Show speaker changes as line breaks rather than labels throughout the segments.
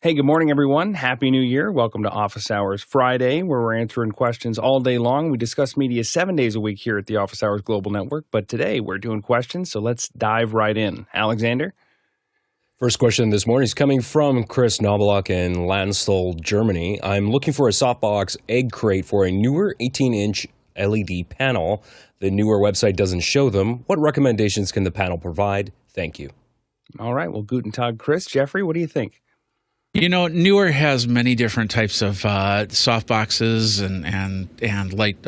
Hey, good morning, everyone. Happy New Year. Welcome to Office Hours Friday, where we're answering questions all day long. We discuss media 7 days a week here at the Office Hours Global Network, but today we're doing questions, so let's dive right in. Alexander?
First question this morning is coming from Chris Nobeluk in Landstuhl, Germany. I'm looking for a softbox egg crate for a newer 18-inch LED panel. The Neewer website doesn't show them. What recommendations can the panel provide? Thank you.
All right. Well, guten Tag, Chris. Jeffrey, what do you think?
You know, Neewer has many different types of softboxes and light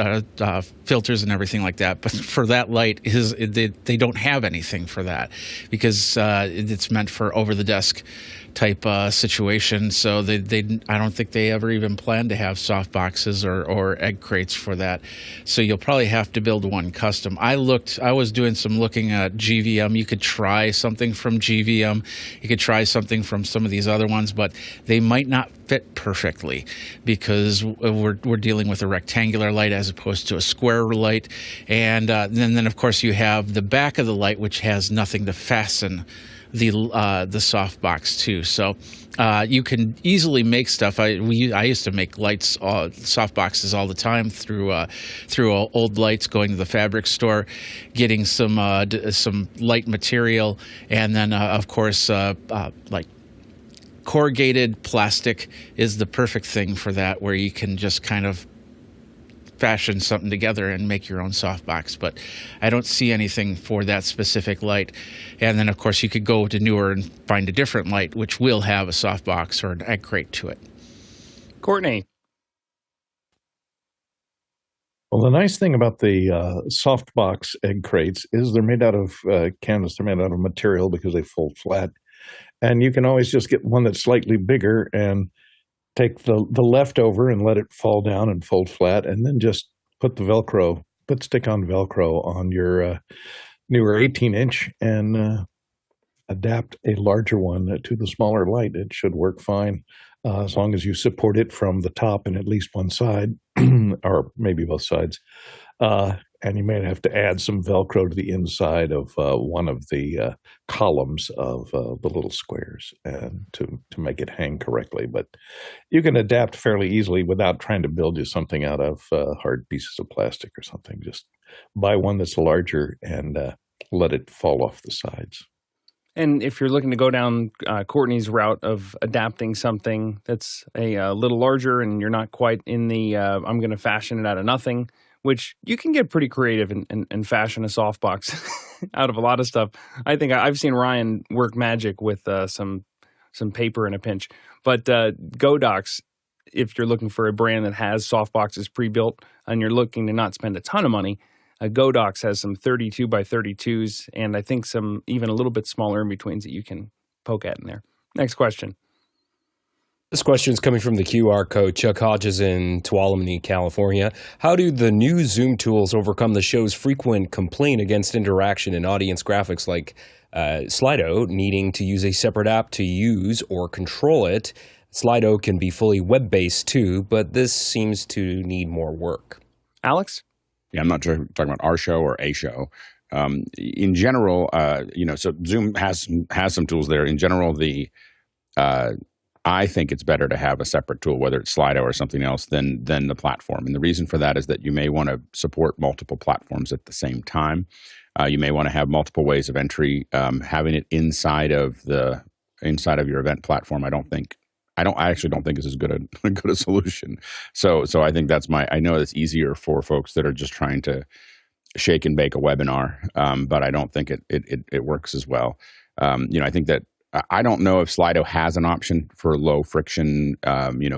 filters and everything like that. But for that light, they don't have anything for that because it's meant for over-the-desk type situation. So I don't think they ever even plan to have softboxes or egg crates for that. So you'll probably have to build one custom. I was doing some looking at GVM. You could try something from GVM. You could try something from some of these other ones, but they might not fit perfectly because we're dealing with a rectangular light as opposed to a square light. And then of course you have the back of the light, which has nothing to fasten the softbox too. So you can easily make stuff. I used to make lights, softboxes all the time through old lights, going to the fabric store, getting some light material, and then of course like corrugated plastic is the perfect thing for that, where you can just kind of fashion something together and make your own softbox. But I don't see anything for that specific light. And then, of course, you could go to Neewer and find a different light, which will have a softbox or an egg crate to it.
Courtney?
Well, the nice thing about the softbox egg crates is they're made out of canvas. They're made out of material because they fold flat. And you can always just get one that's slightly bigger and take the leftover and let it fall down and fold flat, and then just put stick-on Velcro on your newer 18-inch and adapt a larger one to the smaller light. It should work fine as long as you support it from the top and at least one side, or maybe both sides. And you may have to add some Velcro to the inside of one of the columns of the little squares and to make it hang correctly. But you can adapt fairly easily without trying to build you something out of hard pieces of plastic or something. Just buy one that's larger and let it fall off the sides.
And if you're looking to go down Courtney's route of adapting something that's a little larger and you're not quite in the I'm going to fashion it out of nothing, which you can get pretty creative and fashion a softbox out of a lot of stuff. I think I've seen Ryan work magic with some paper in a pinch. But Godox, if you're looking for a brand that has softboxes pre-built and you're looking to not spend a ton of money, Godox has some 32 by 32s and I think some even a little bit smaller in-betweens that you can poke at in there. Next question.
This question is coming from the QR code. Chuck Hodges in Tuolumne, California. How do the new Zoom tools overcome the show's frequent complaint against interaction and audience graphics like Slido needing to use a separate app to use or control it? Slido can be fully web-based too, but this seems to need more work.
Alex?
Yeah, I'm not sure if you're talking about our show or a show. In general, so Zoom has some tools there. In general, I think it's better to have a separate tool, whether it's Slido or something else, than the platform. And the reason for that is that you may want to support multiple platforms at the same time. You may want to have multiple ways of entry. Having it inside of your event platform, I actually don't think is as good a solution. So I think I know it's easier for folks that are just trying to shake and bake a webinar, but I don't think it works as well. I think that I don't know if Slido has an option for low friction,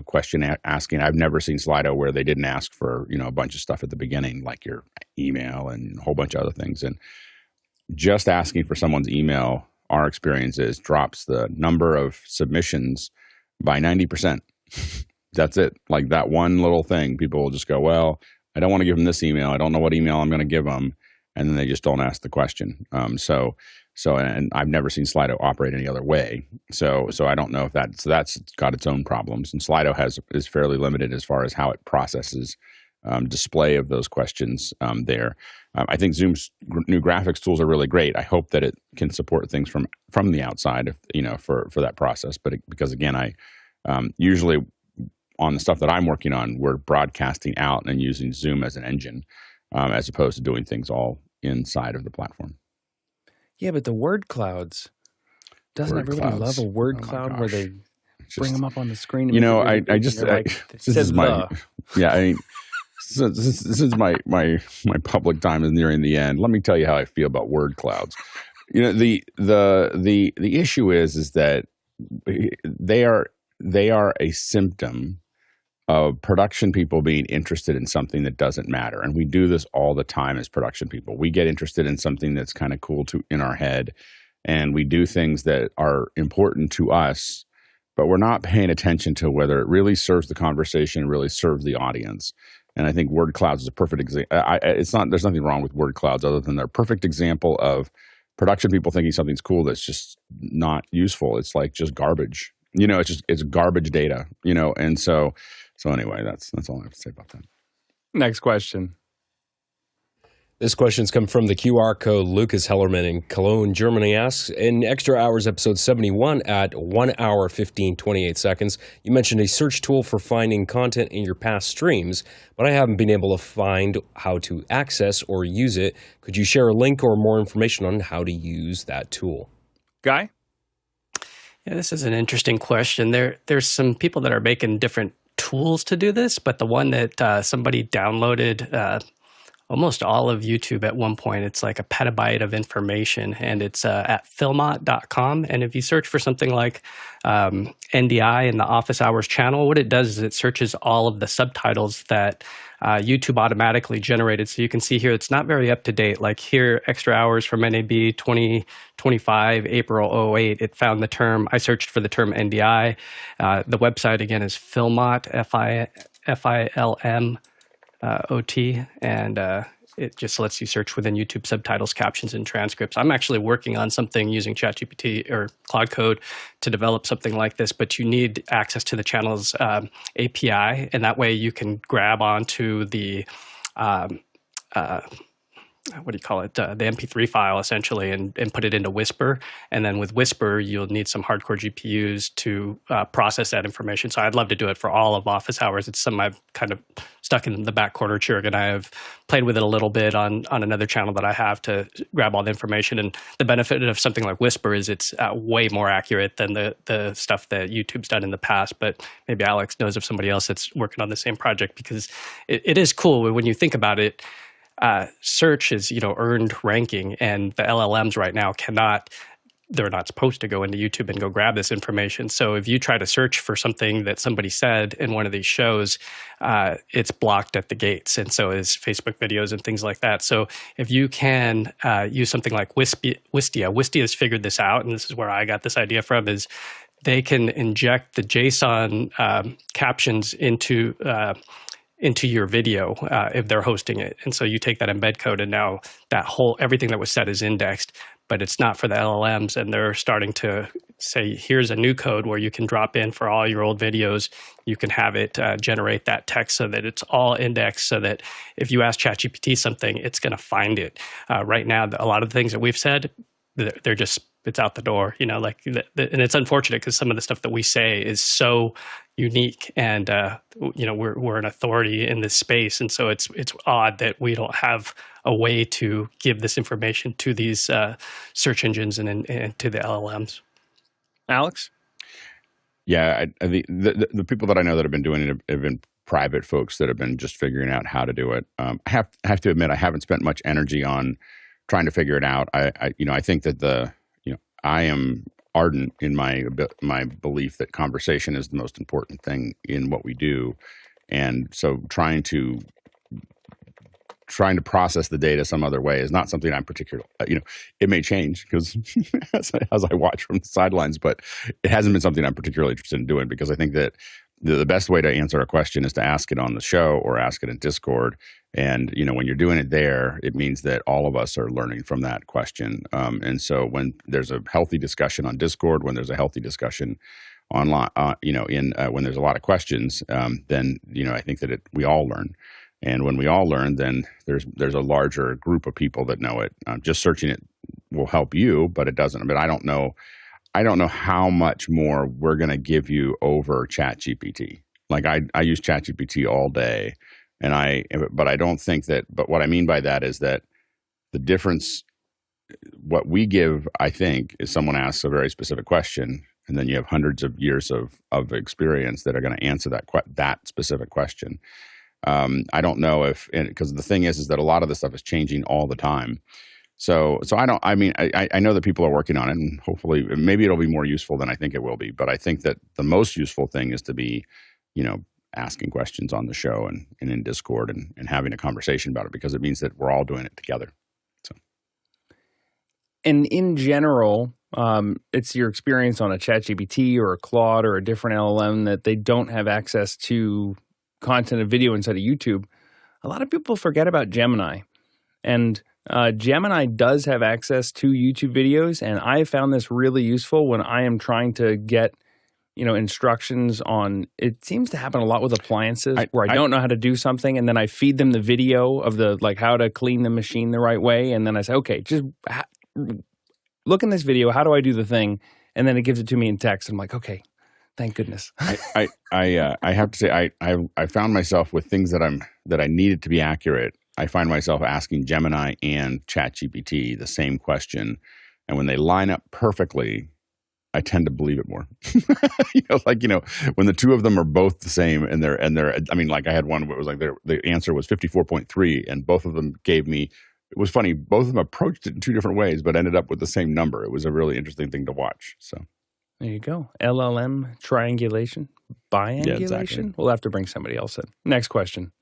question asking. I've never seen Slido where they didn't ask for, a bunch of stuff at the beginning, like your email and a whole bunch of other things. And just asking for someone's email, our experience is drops the number of submissions by 90%. That's it. Like that one little thing, people will just go, well, I don't want to give them this email. I don't know what email I'm going to give them. And then they just don't ask the question. And I've never seen Slido operate any other way. So I don't know if that's got its own problems. And Slido is fairly limited as far as how it processes display of those questions there. I think Zoom's new graphics tools are really great. I hope that it can support things from the outside, for that process. But because again, Usually on the stuff that I'm working on, we're broadcasting out and using Zoom as an engine, as opposed to doing things all inside of the platform.
Yeah, but the word clouds, doesn't
Word
everybody
clouds.
love a word
Oh my
cloud where
gosh.
they
It's
bring
just-
them up on the screen? And
You
make
know,
it really
I
big and
just,
you're like, it
this
says
is my,
the.
yeah, I mean, since my public time is nearing the end, let me tell you how I feel about word clouds. You know, the issue is that they are a symptom of production people being interested in something that doesn't matter. And we do this all the time as production people. We get interested in something that's kind of cool in our head, and we do things that are important to us, but we're not paying attention to whether it really serves the conversation, really serves the audience. And I think word clouds is a perfect example. There's nothing wrong with word clouds other than they're a perfect example of production people thinking something's cool that's just not useful. It's like just garbage. You know, it's garbage data, you know, and so anyway, that's all I have to say about that.
Next question.
This question's come from the QR code. Lucas Hellerman in Cologne, Germany asks, in Extra Hours episode 71 at 1 hour 15:28 seconds, you mentioned a search tool for finding content in your past streams, but I haven't been able to find how to access or use it. Could you share a link or more information on how to use that tool?
Guy?
Yeah, this is an interesting question. There's some people that are making different tools to do this, but the one that somebody downloaded almost all of YouTube at one point, it's like a petabyte of information, and it's at filmot.com. And if you search for something like NDI in the Office Hours channel, what it does is it searches all of the subtitles that YouTube automatically generated. So you can see here, it's not very up to date. Like here, Extra Hours from NAB 2025, April 08, it found the term, I searched for the term NDI. The website again is Filmot, Filmot, and it just lets you search within YouTube subtitles, captions, and transcripts. I'm actually working on something using ChatGPT or Cloud Code to develop something like this, but you need access to the channel's API, and that way you can grab onto the what do you call it, the MP3 file essentially, and put it into Whisper. And then with Whisper, you'll need some hardcore GPUs to process that information. So I'd love to do it for all of Office Hours. It's something I've kind of stuck in the back corner. Chirag and I have played with it a little bit on another channel that I have to grab all the information. And the benefit of something like Whisper is it's way more accurate than the stuff that YouTube's done in the past. But maybe Alex knows of somebody else that's working on the same project, because it is cool when you think about it. Search is, earned ranking, and the LLMs right now they're not supposed to go into YouTube and go grab this information. So if you try to search for something that somebody said in one of these shows, it's blocked at the gates. And so is Facebook videos and things like that. So if you can use something like Wistia has figured this out, and this is where I got this idea from, is they can inject the JSON captions into your video if they're hosting it. And so you take that embed code, and now everything that was said is indexed, but it's not for the LLMs. And they're starting to say, here's a new code where you can drop in for all your old videos. You can have it generate that text so that it's all indexed, so that if you ask ChatGPT something, it's going to find it. Right now, a lot of the things that we've said, it's out the door, and it's unfortunate because some of the stuff that we say is so unique, and we're an authority in this space, and so it's odd that we don't have a way to give this information to these search engines and to the LLMs.
Alex?
Yeah, the people that I know that have been doing it have been private folks that have been just figuring out how to do it. I have to admit, I haven't spent much energy on trying to figure it out. I think that I am ardent in my belief that conversation is the most important thing in what we do, and so trying to process the data some other way is not something I'm particularly. It may change because as I watch from the sidelines, but it hasn't been something I'm particularly interested in doing, because I think that the best way to answer a question is to ask it on the show or ask it in Discord. And, when you're doing it there, it means that all of us are learning from that question. And so when there's a healthy discussion on Discord, when there's a healthy discussion online, when there's a lot of questions, then, I think that we all learn. And when we all learn, then there's a larger group of people that know it. Just searching it will help you, but it doesn't. I don't know I don't know how much more we're going to give you over ChatGPT. Like I use ChatGPT all day, but I don't think that. But what I mean by that is that the difference, what we give, I think, is someone asks a very specific question, and then you have hundreds of years of experience that are going to answer that specific question. I don't know because the thing is that a lot of this stuff is changing all the time. So I know that people are working on it, and hopefully maybe it'll be more useful than I think it will be. But I think that the most useful thing is to be, asking questions on the show and in Discord and having a conversation about it, because it means that we're all doing it together. So,
and in general, it's your experience on a ChatGPT or a Claude or a different LLM that they don't have access to content and video inside of YouTube. A lot of people forget about Gemini, and Gemini does have access to YouTube videos, and I found this really useful when I am trying to get, instructions on. It seems to happen a lot with appliances where I don't know how to do something, and then I feed them the video of how to clean the machine the right way, and then I say, okay, just look in this video. How do I do the thing? And then it gives it to me in text. I'm like, okay, thank goodness.
I have to say I found myself with things that I needed to be accurate. I find myself asking Gemini and ChatGPT the same question, and when they line up perfectly, I tend to believe it more. When the two of them are both the same, and they're. I mean, like I had one where it was like the answer was 54.3, and both of them gave me. It was funny. Both of them approached it in two different ways, but ended up with the same number. It was a really interesting thing to watch. So
there you go. LLM triangulation, biangulation.
Yeah, exactly.
We'll have to bring somebody else in. Next question.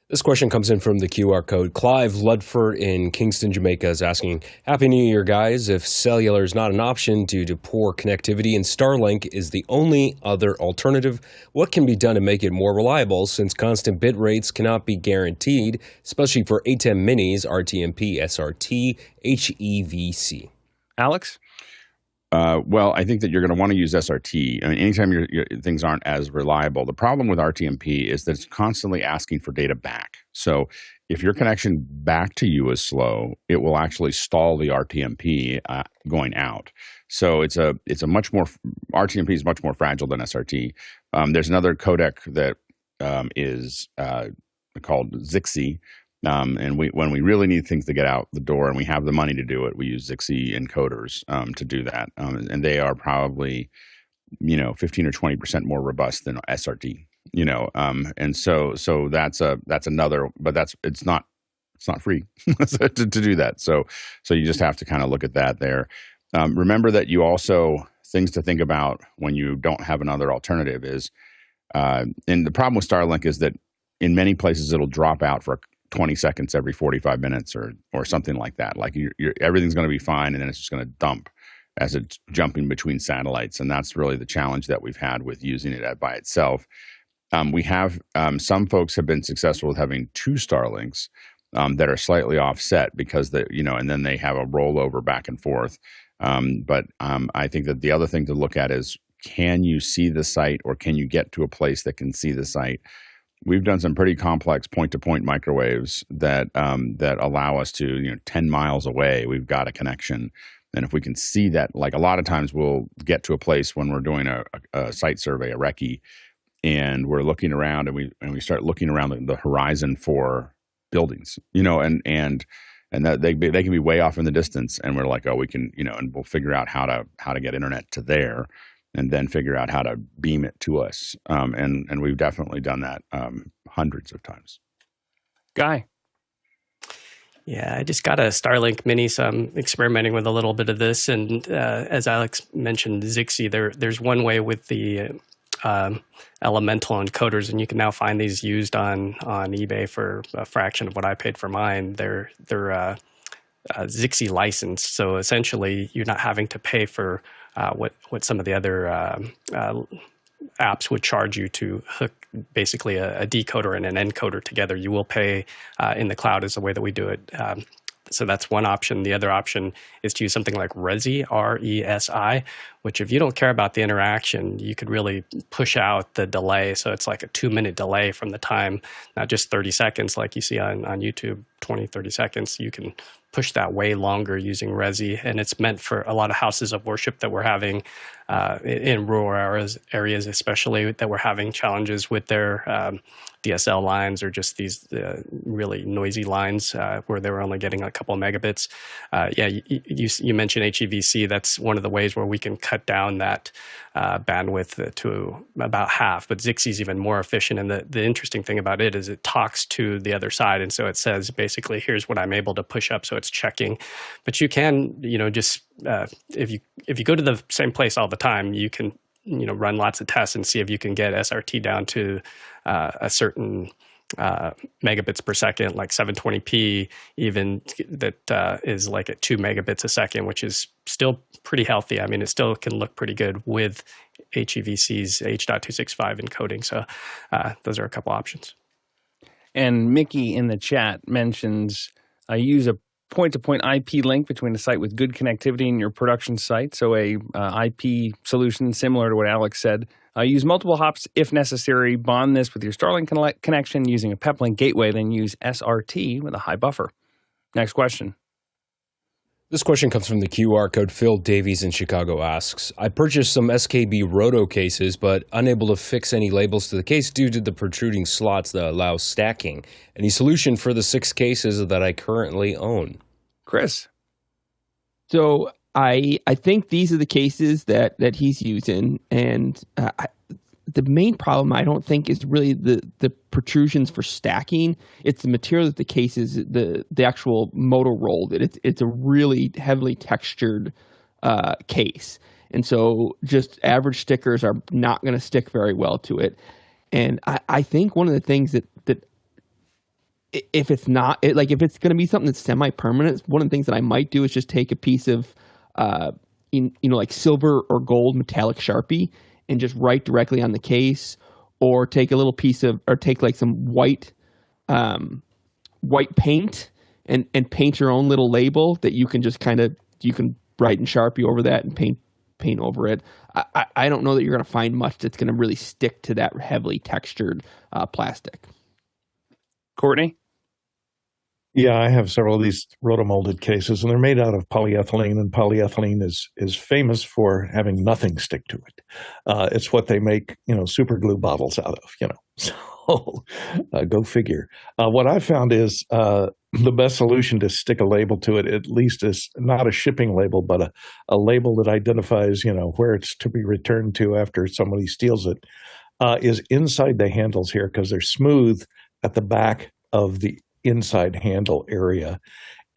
This question comes in from the QR code. Clive Ludford in Kingston, Jamaica is asking, Happy New Year, guys. If cellular is not an option due to poor connectivity and Starlink is the only other alternative, what can be done to make it more reliable since constant bit rates cannot be guaranteed, especially for Atem Minis, RTMP, SRT HEVC?
Alex?
Well, I think that you're going to want to use SRT. I mean, anytime your things aren't as reliable. The problem with RTMP is that it's constantly asking for data back. So if your connection back to you is slow, it will actually stall the RTMP going out. So it's a much more RTMP is much more fragile than SRT. There's another codec that is called Zixi. And when we really need things to get out the door and we have the money to do it, we use Zixi encoders to do that. And they are probably, 15 or 20% more robust than SRT, and so that's another, but it's not free to do that. So you just have to kind of look at that there. Remember that you also, things to think about when you don't have another alternative is, and the problem with Starlink is that in many places it'll drop out for 20 seconds every 45 minutes or something like that. Like everything's going to be fine, and then it's just going to dump as it's jumping between satellites. And that's really the challenge that we've had with using it by itself. We have some folks have been successful with having two Starlinks that are slightly offset because and then they have a rollover back and forth. But I think that the other thing to look at is, can you see the site, or can you get to a place that can see the site? We've done some pretty complex point-to-point microwaves that allow us to, 10 miles away, we've got a connection. And if we can see that, like a lot of times we'll get to a place when we're doing a site survey, a recce, and we're looking around and we start looking around the horizon for buildings, and that they can be way off in the distance, and we're like, oh, we can, and we'll figure out how to get internet to there. And then figure out how to beam it to us. And we've definitely done that hundreds of times.
Guy?
Yeah, I just got a Starlink Mini, so I'm experimenting with a little bit of this. And as Alex mentioned, Zixi, there's one way with the elemental encoders, and you can now find these used on eBay for a fraction of what I paid for mine. They're Zixi licensed, so essentially you're not having to pay for what some of the other apps would charge you to hook basically a decoder and an encoder together. You will pay in the cloud is the way that we do it. So that's one option. The other option is to use something like Resi, R-E-S-I, which if you don't care about the interaction, you could really push out the delay. So it's like a 2-minute delay from the time, not just 30 seconds like you see on YouTube, 20, 30 seconds. You can push that way longer using Resi, and it's meant for a lot of houses of worship that we're having in rural areas, especially that we're having challenges with their DSL lines or just these really noisy lines where they were only getting a couple of megabits. You mentioned HEVC. That's one of the ways where we can cut down that bandwidth to about half. But Zixie's even more efficient. And the interesting thing about it is it talks to the other side. And so it says, basically, here's what I'm able to push up. So it's checking. But you can, just if you go to the same place all the time, you can run lots of tests and see if you can get SRT down to a certain megabits per second, like 720p, even that is like at 2 megabits a second, which is still pretty healthy. I mean, it still can look pretty good with HEVC's H.265 encoding. So those are a couple options.
And Mickey in the chat mentions use a point-to-point IP link between a site with good connectivity and your production site. So a IP solution similar to what Alex said. Use multiple hops if necessary. Bond this with your Starlink connection using a peplink gateway. Then use SRT with a high buffer. Next question.
This question comes from the QR code. Phil Davies in Chicago asks, I purchased some SKB Roto cases, but unable to fix any labels to the case due to the protruding slots that allow stacking. Any solution for the 6 cases that I currently own?
Chris.
So I think these are the cases that he's using, and the main problem I don't think is really the protrusions for stacking. It's the material that the case is, the actual motor roll. That it's a really heavily textured case, and so just average stickers are not going to stick very well to it. And I think one of the things that if it's not if it's going to be something that's semi-permanent, one of the things that I might do is just take a piece of like silver or gold metallic Sharpie and just write directly on the case, or take a little piece of, or take like some white paint and paint your own little label that you can just you can write in Sharpie over that and paint over it. I don't know that you're going to find much that's going to really stick to that heavily textured plastic.
Courtney?
Yeah, I have several of these rotomolded cases, and they're made out of polyethylene, and polyethylene is famous for having nothing stick to it. It's what they make, super glue bottles out of, So go figure. What I found is the best solution to stick a label to it, at least, is not a shipping label, but a label that identifies, where it's to be returned to after somebody steals it, is inside the handles here, because they're smooth at the back of the inside handle area.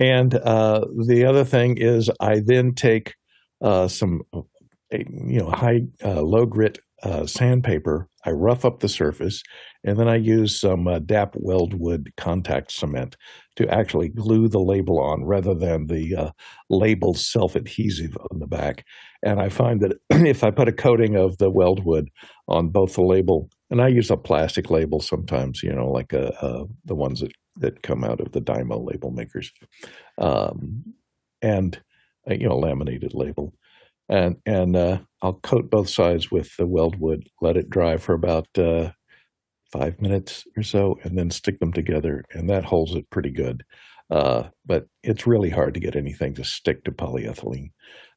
And the other thing is I then take some low grit sandpaper. I rough up the surface, and then I use some DAP Weldwood contact cement to actually glue the label on, rather than the label self-adhesive on the back. And I find that if I put a coating of the Weldwood on both the label, and I use a plastic label sometimes, like the ones that come out of the Dymo label makers, and laminated label, and I'll coat both sides with the Weldwood, let it dry for about 5 minutes or so, and then stick them together, and that holds it pretty good. But it's really hard to get anything to stick to polyethylene.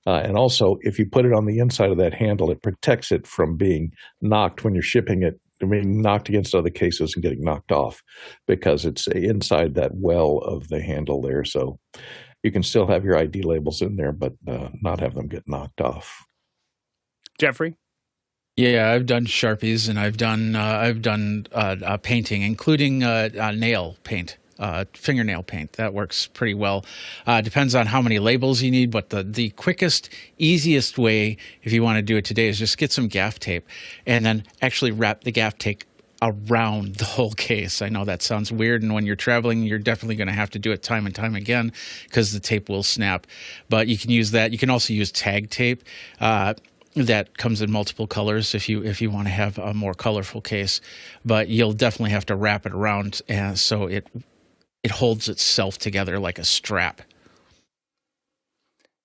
And also, if you put it on the inside of that handle, it protects it from being knocked when you're shipping it, being knocked against other cases and getting knocked off, because it's inside that well of the handle there. So you can still have your ID labels in there, but not have them get knocked off.
Jeffrey?
Yeah, I've done Sharpies, and I've done painting, including nail paint. Fingernail paint. That works pretty well. Depends on how many labels you need, but the quickest, easiest way, if you want to do it today, is just get some gaff tape and then actually wrap the gaff tape around the whole case. I know that sounds weird, and when you're traveling, you're definitely going to have to do it time and time again because the tape will snap. But you can use that. You can also use tag tape. That comes in multiple colors if you want to have a more colorful case, but you'll definitely have to wrap it around, and so it holds itself together like a strap.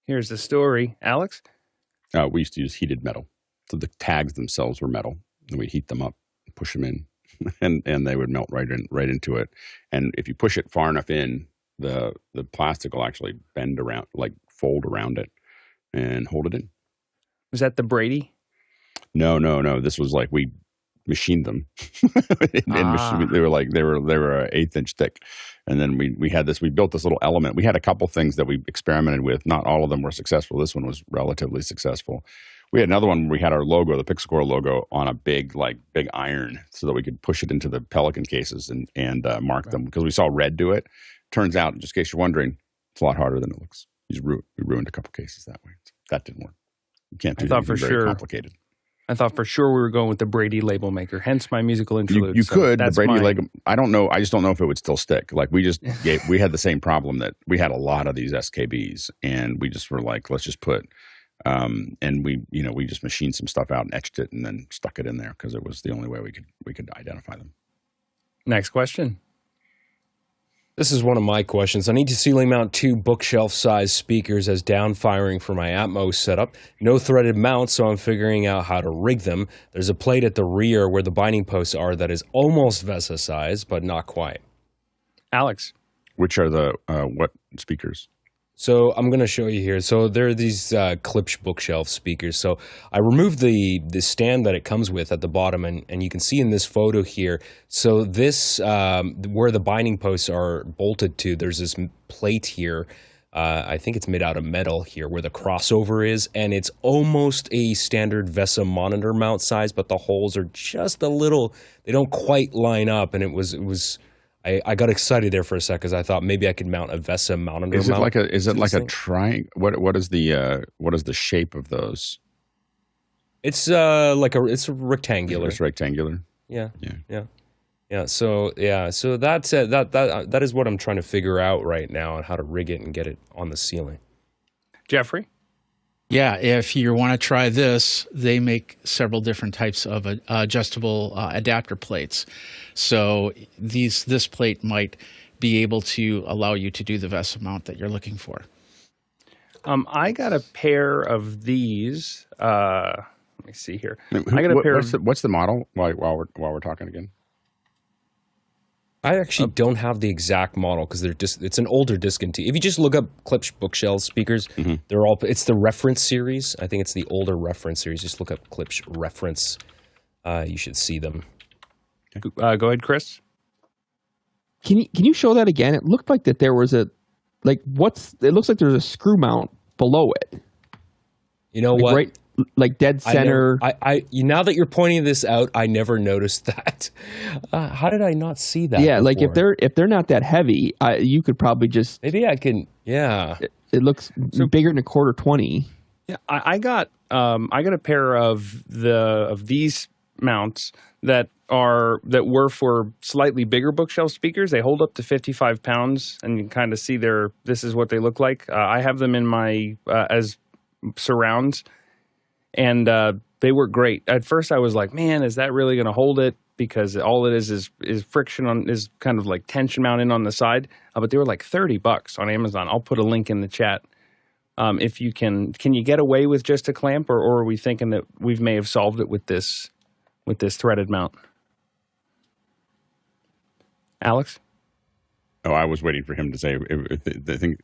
Here's the story, Alex.
We used to use heated metal. So the tags themselves were metal, and we'd heat them up, push them in, and they would melt right into it. And if you push it far enough in, the plastic will actually bend around, like fold around it, and hold it in.
Was that the Brady?
No. This was like we machined them. They were an 1/8 inch thick, and then we had this. We built this little element. We had a couple things that we experimented with. Not all of them were successful. This one was relatively successful. We had another one where we had our logo, the Pixelcore logo, on a big iron, so that we could push it into the Pelican cases and mark them, because we saw Red do it. Turns out, just in case you're wondering, it's a lot harder than it looks. We ruined a couple cases that way. That didn't work. You can't do anything very complicated.
I thought for sure we were going with the Brady label maker, hence my musical interlude.
You could. The Brady label, I don't know. I just don't know if it would still stick. Like we had the same problem that we had a lot of these SKBs, and we just were like, let's just put, and we just machined some stuff out and etched it and then stuck it in there because it was the only way we could identify them.
Next question.
This is one of my questions. I need to ceiling mount 2 bookshelf-sized speakers as downfiring for my Atmos setup. No threaded mount, so I'm figuring out how to rig them. There's a plate at the rear where the binding posts are that is almost VESA size, but not quite.
Alex.
Which are the what speakers?
So I'm going to show you here. So there are these Klipsch bookshelf speakers. So I removed the stand that it comes with at the bottom, and you can see in this photo here. So this, where the binding posts are bolted to, there's this plate here. I think it's made out of metal here where the crossover is, and it's almost a standard VESA monitor mount size, but the holes are just a little, they don't quite line up, and it was I got excited there for a sec because I thought maybe I could mount a VESA monitor mount.
Is it like a triangle? What is the shape of those?
It's it's rectangular.
It's rectangular.
Yeah. So that's that is what I'm trying to figure out right now on how to rig it and get it on the ceiling. Jeffrey?
Yeah, if you want to try this, they make several different types of adjustable adapter plates. So this plate might be able to allow you to do the VESA mount that you're looking for.
I got a pair of these. Let me see here. I got a pair.
What's the model? While we're talking again.
I actually don't have the exact model because it's an older discontinued. If you just look up Klipsch bookshelf speakers, it's the reference series. I think it's the older reference series. Just look up Klipsch reference. You should see them.
Okay. Go ahead, Chris.
Can you show that again? It looked like that there was it looks like there's a screw mount below it.
You know what?
Right, like dead center.
Now that you're pointing this out, I never noticed that. How did I not see that?
Yeah,
before?
like if they're not that heavy, you could probably just
maybe I can. Yeah,
it looks bigger than a quarter 20.
Yeah, I got a pair of these mounts that were for slightly bigger bookshelf speakers. They hold up to 55 pounds, and you can kind of see this is what they look like. I have them in my as surrounds. And they work great. At first, I was like, "Man, is that really going to hold it?" Because all it is friction is kind of like tension mounted on the side. But they were like $30 on Amazon. I'll put a link in the chat. If you can you get away with just a clamp, or are we thinking that we may have solved it with this threaded mount? Alex?
Oh, I was waiting for him to say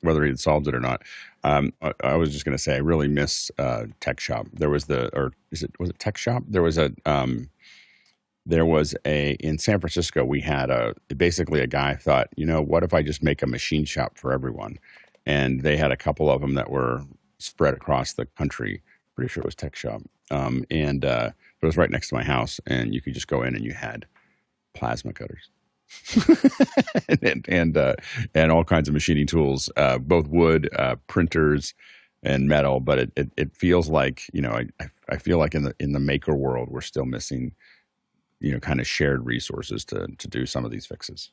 whether he had solved it or not. I was just going to say I really miss Tech Shop. There was was it Tech Shop? There was in San Francisco. We had basically a guy thought, what if I just make a machine shop for everyone? And they had a couple of them that were spread across the country. Pretty sure it was Tech Shop, and it was right next to my house, and you could just go in and you had plasma cutters. and all kinds of machining tools, both wood, printers, and metal. But it feels like I feel like in the maker world we're still missing kind of shared resources to do some of these fixes.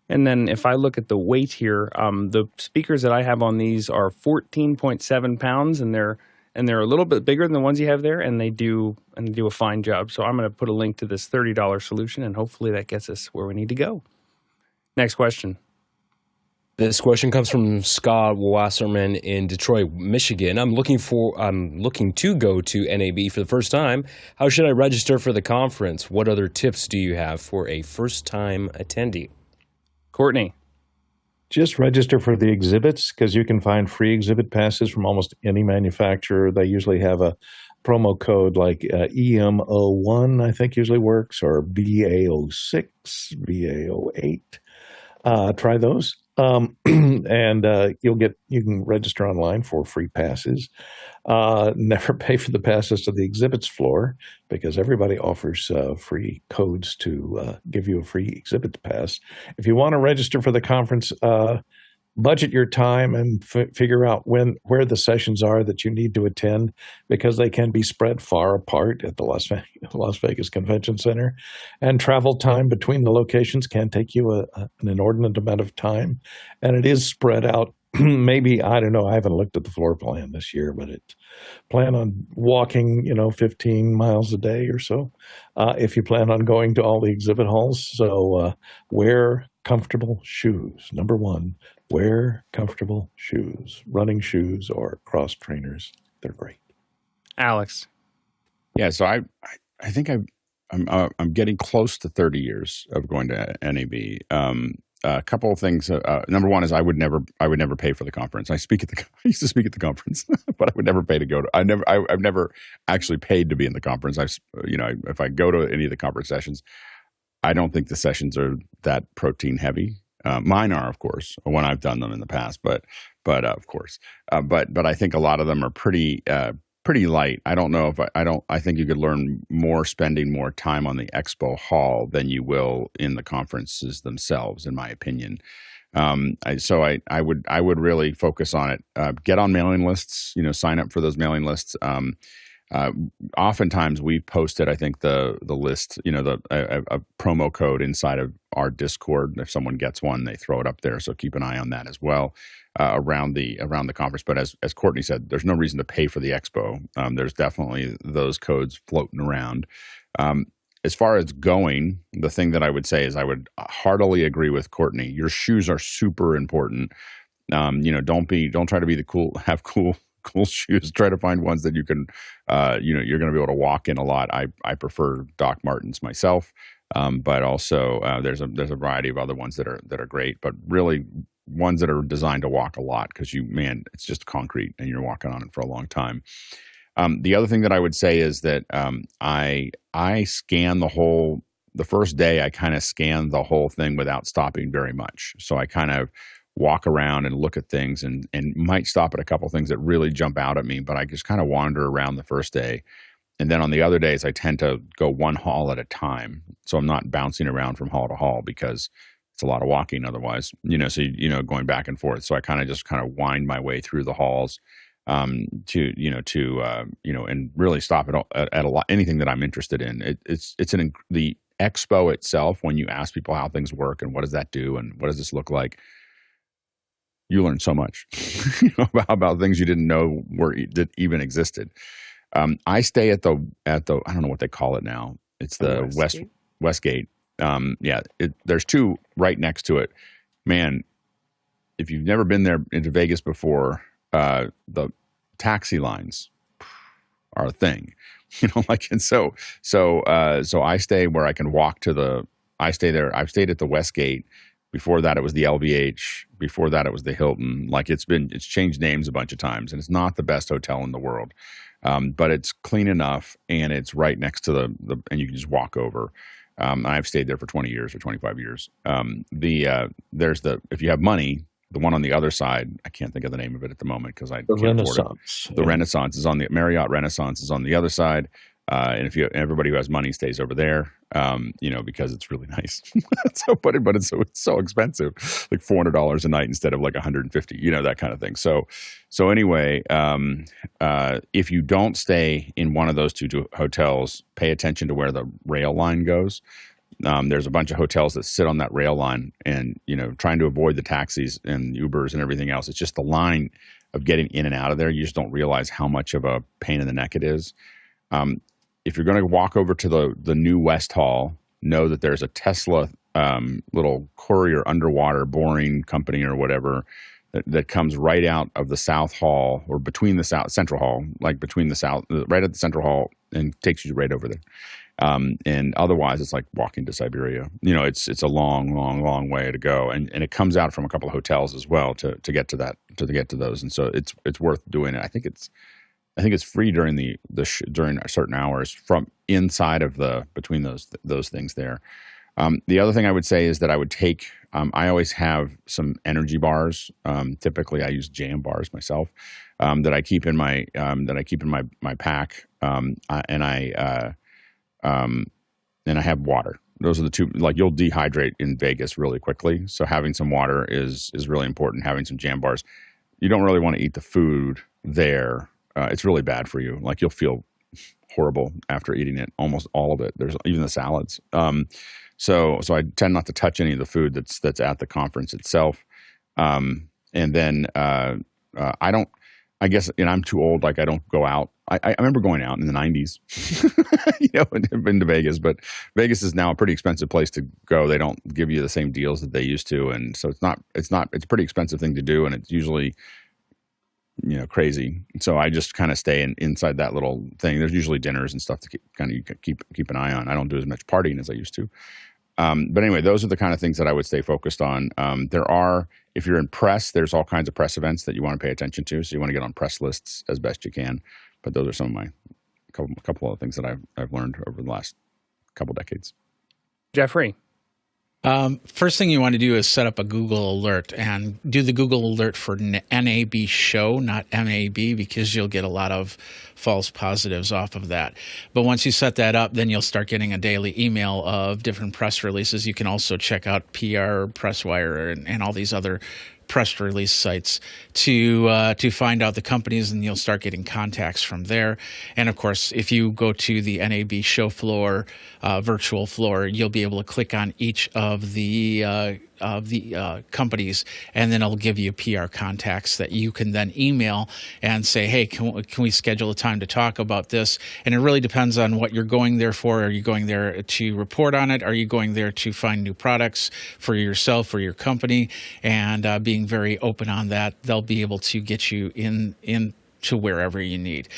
And then if I look at the weight here, the speakers that I have on these are 14.7 pounds, and they're a little bit bigger than the ones you have there, and they do a fine job. So I'm going to put a link to this $30 solution, and hopefully that gets us where we need to go. Next question.
This question comes from Scott Wasserman in Detroit, Michigan. I'm looking to go to NAB for the first time. How should I register for the conference? What other tips do you have for a first-time attendee?
Courtney.
Just register for the exhibits because you can find free exhibit passes from almost any manufacturer. They usually have a promo code like EM01, I think usually works, or BA06, BA08. Try those. And you can register online for free passes. Never pay for the passes to the exhibits floor because everybody offers free codes to give you a free exhibit pass. If you want to register for the conference, budget your time and figure out where the sessions are that you need to attend because they can be spread far apart at the Las Vegas Convention Center. And travel time between the locations can take you an inordinate amount of time. And it is spread out. Maybe, I don't know, I haven't looked at the floor plan this year, but plan on walking, 15 miles a day or so if you plan on going to all the exhibit halls. So wear comfortable shoes. Number one, wear comfortable shoes, running shoes or cross trainers. They're great.
Alex.
Yeah, so I think I'm getting close to 30 years of going to NAB. A couple of things. Number one is I would never pay for the conference. I used to speak at the conference, but I would never pay to go to. I've never actually paid to be in the conference. If I go to any of the conference sessions, I don't think the sessions are that protein heavy. Mine are, of course, when I've done them in the past, but of course, but I think a lot of them are pretty light. I don't know if I think you could learn more spending more time on the expo hall than you will in the conferences themselves, in my opinion. I would really focus on it. Get on mailing lists, sign up for those mailing lists. Oftentimes we posted, I think the list, a promo code inside of our Discord. If someone gets one, they throw it up there. So keep an eye on that as well. Around the conference. But as Courtney said, there's no reason to pay for the expo. There's definitely those codes floating around. As far as going, the thing that I would say is I would heartily agree with Courtney. Your shoes are super important. Don't try to be have cool shoes. Try to find ones that you can, you're going to be able to walk in a lot. I prefer Doc Martens myself. But also there's a variety of other ones that are great, but really ones that are designed to walk a lot because it's just concrete and you're walking on it for a long time. The other thing that I would say is that I scan the first day I kind of scan the whole thing without stopping very much. So I kind of walk around and look at things and might stop at a couple things that really jump out at me, but I just kind of wander around the first day. And then on the other days, I tend to go one hall at a time. So I'm not bouncing around from hall to hall because it's a lot of walking otherwise, going back and forth. So I kind of wind my way through the halls and really stop at a lot, anything that I'm interested in. The expo itself, when you ask people how things work and what does that do and what does this look like, you learn so much about things you didn't know that even existed. I stay at the I don't know what they call it now. It's the Westgate. There's two right next to it. Man, if you've never been there into Vegas before, the taxi lines are a thing. So I stay where I can walk to I stay there. I've stayed at the Westgate. Before that, it was the LVH. Before that, it was the Hilton. It's changed names a bunch of times, and it's not the best hotel in the world. But it's clean enough, and it's right next to and you can just walk over. I've stayed there for 20 years or 25 years. If you have money, the one on the other side, I can't think of the name of it at the moment because I can't afford it. The Renaissance is on the Marriott Renaissance is on the other side. And everybody who has money stays over there, because it's really nice. But it's so expensive, like $400 a night instead of like $150, that kind of thing. So anyway, if you don't stay in one of those two hotels, pay attention to where the rail line goes. There's a bunch of hotels that sit on that rail line and, trying to avoid the taxis and Ubers and everything else. It's just the line of getting in and out of there. You just don't realize how much of a pain in the neck it is. If you're going to walk over to the new West Hall, know that there's a Tesla little courier underwater boring company or whatever that comes right out of the South Hall or between the Central Hall, like between the South, right at the Central Hall, and takes you right over there. And otherwise, it's like walking to Siberia. It's a long way to go, and it comes out from a couple of hotels as well to get to that, to get to those. And so it's worth doing it. I think it's free during during certain hours from inside of between those things there. The other thing I would say is that I would take. I always have some energy bars. Typically, I use jam bars myself that I keep in my pack, and I have water. Those are the two. Like, you'll dehydrate in Vegas really quickly, so having some water is really important. Having some jam bars. You don't really want to eat the food there. It's really bad for you. Like, you'll feel horrible after eating it. Almost all of it. There's even the salads. So I tend not to touch any of the food that's at the conference itself. And then I don't. I guess, and I'm too old. Like, I don't go out. I remember going out in the 90s, and been to Vegas, but Vegas is now a pretty expensive place to go. They don't give you the same deals that they used to, and so it's a pretty expensive thing to do, and it's usually crazy. So I just kind of stay inside that little thing. There's usually dinners and stuff to keep an eye on. I don't do as much partying as I used to. But anyway, those are the kind of things that I would stay focused on. If you're in press, there's all kinds of press events that you want to pay attention to. So you want to get on press lists as best you can. But those are some of my couple of things that I've learned over the last couple decades.
Jeffrey.
First thing you want to do is set up a Google alert and do the Google alert for NAB show, not MAB, because you'll get a lot of false positives off of that. But once you set that up, then you'll start getting a daily email of different press releases. You can also check out PR, Presswire, and all these other press release sites to find out the companies, and you'll start getting contacts from there. And of course, if you go to the NAB show floor, virtual floor, you'll be able to click on each of the companies, and then it'll give you PR contacts that you can then email and say, hey, can we schedule a time to talk about this? And it really depends on what you're going there for. Are you going there to report on it? Are you going there to find new products for yourself or your company? And being very open on that, they'll be able to get you in to wherever you need.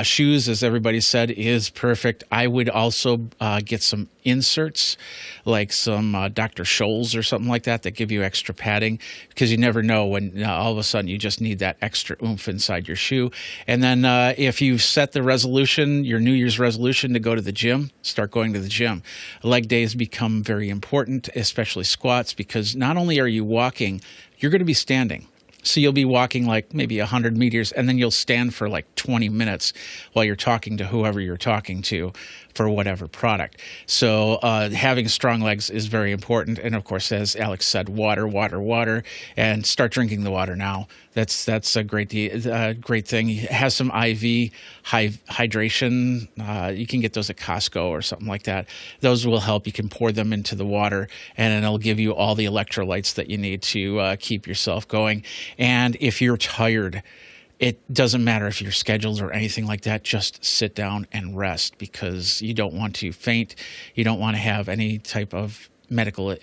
Shoes, as everybody said, is perfect. I would also get some inserts, like some Dr. Scholl's or something like that give you extra padding, because you never know when all of a sudden you just need that extra oomph inside your shoe. And then if you set the resolution, your New Year's resolution to go to the gym, start going to the gym. Leg days become very important, especially squats, because not only are you walking, you're going to be standing. So you'll be walking like maybe 100 meters, and then you'll stand for like 20 minutes while you're talking to whoever you're talking to for whatever product. So having strong legs is very important. And of course, as Alex said, water, and start drinking the water now. That's a great thing. It has some IV hydration. You can get those at Costco or something like that. Those will help. You can pour them into the water, and it'll give you all the electrolytes that you need to keep yourself going. And if you're tired, it doesn't matter if you're scheduled or anything like that. Just sit down and rest, because you don't want to faint. You don't want to have any type of medical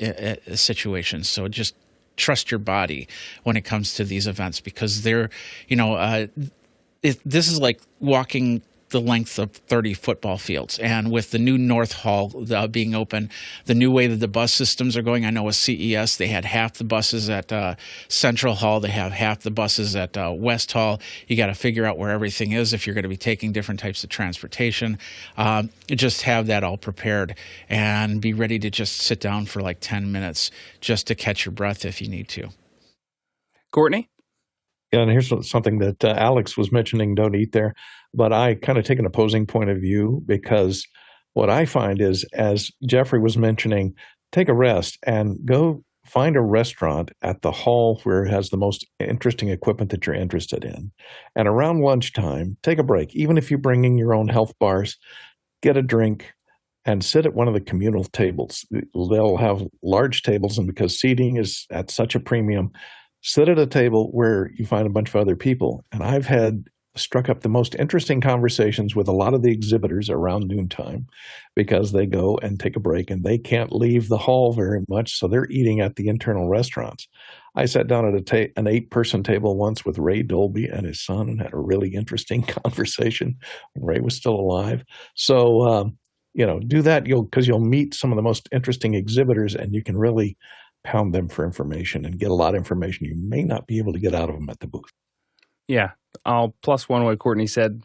situation. So just trust your body when it comes to these events, because they're, this is like walking the length of 30 football fields. And with the new North Hall being open, the new way that the bus systems are going, I know with CES, they had half the buses at Central Hall. They have half the buses at West Hall. You got to figure out where everything is if you're going to be taking different types of transportation. Just have that all prepared and be ready to just sit down for like 10 minutes just to catch your breath if you need to.
Courtney?
Yeah, and here's something that Alex was mentioning, don't eat there. But I kind of take an opposing point of view, because what I find is, as Jeffrey was mentioning, take a rest and go find a restaurant at the hall where it has the most interesting equipment that you're interested in. And around lunchtime, take a break. Even if you're bringing your own health bars, get a drink and sit at one of the communal tables. They'll have large tables, and because seating is at such a premium, sit at a table where you find a bunch of other people. And I've had struck up the most interesting conversations with a lot of the exhibitors around noontime because they go and take a break and they can't leave the hall very much, so they're eating at the internal restaurants. I sat down at an 8-person table once with Ray Dolby and his son and had a really interesting conversation. Ray was still alive. So, do that because you'll meet some of the most interesting exhibitors and you can really pound them for information and get a lot of information you may not be able to get out of them at the booth.
Yeah, I'll plus one what Courtney said.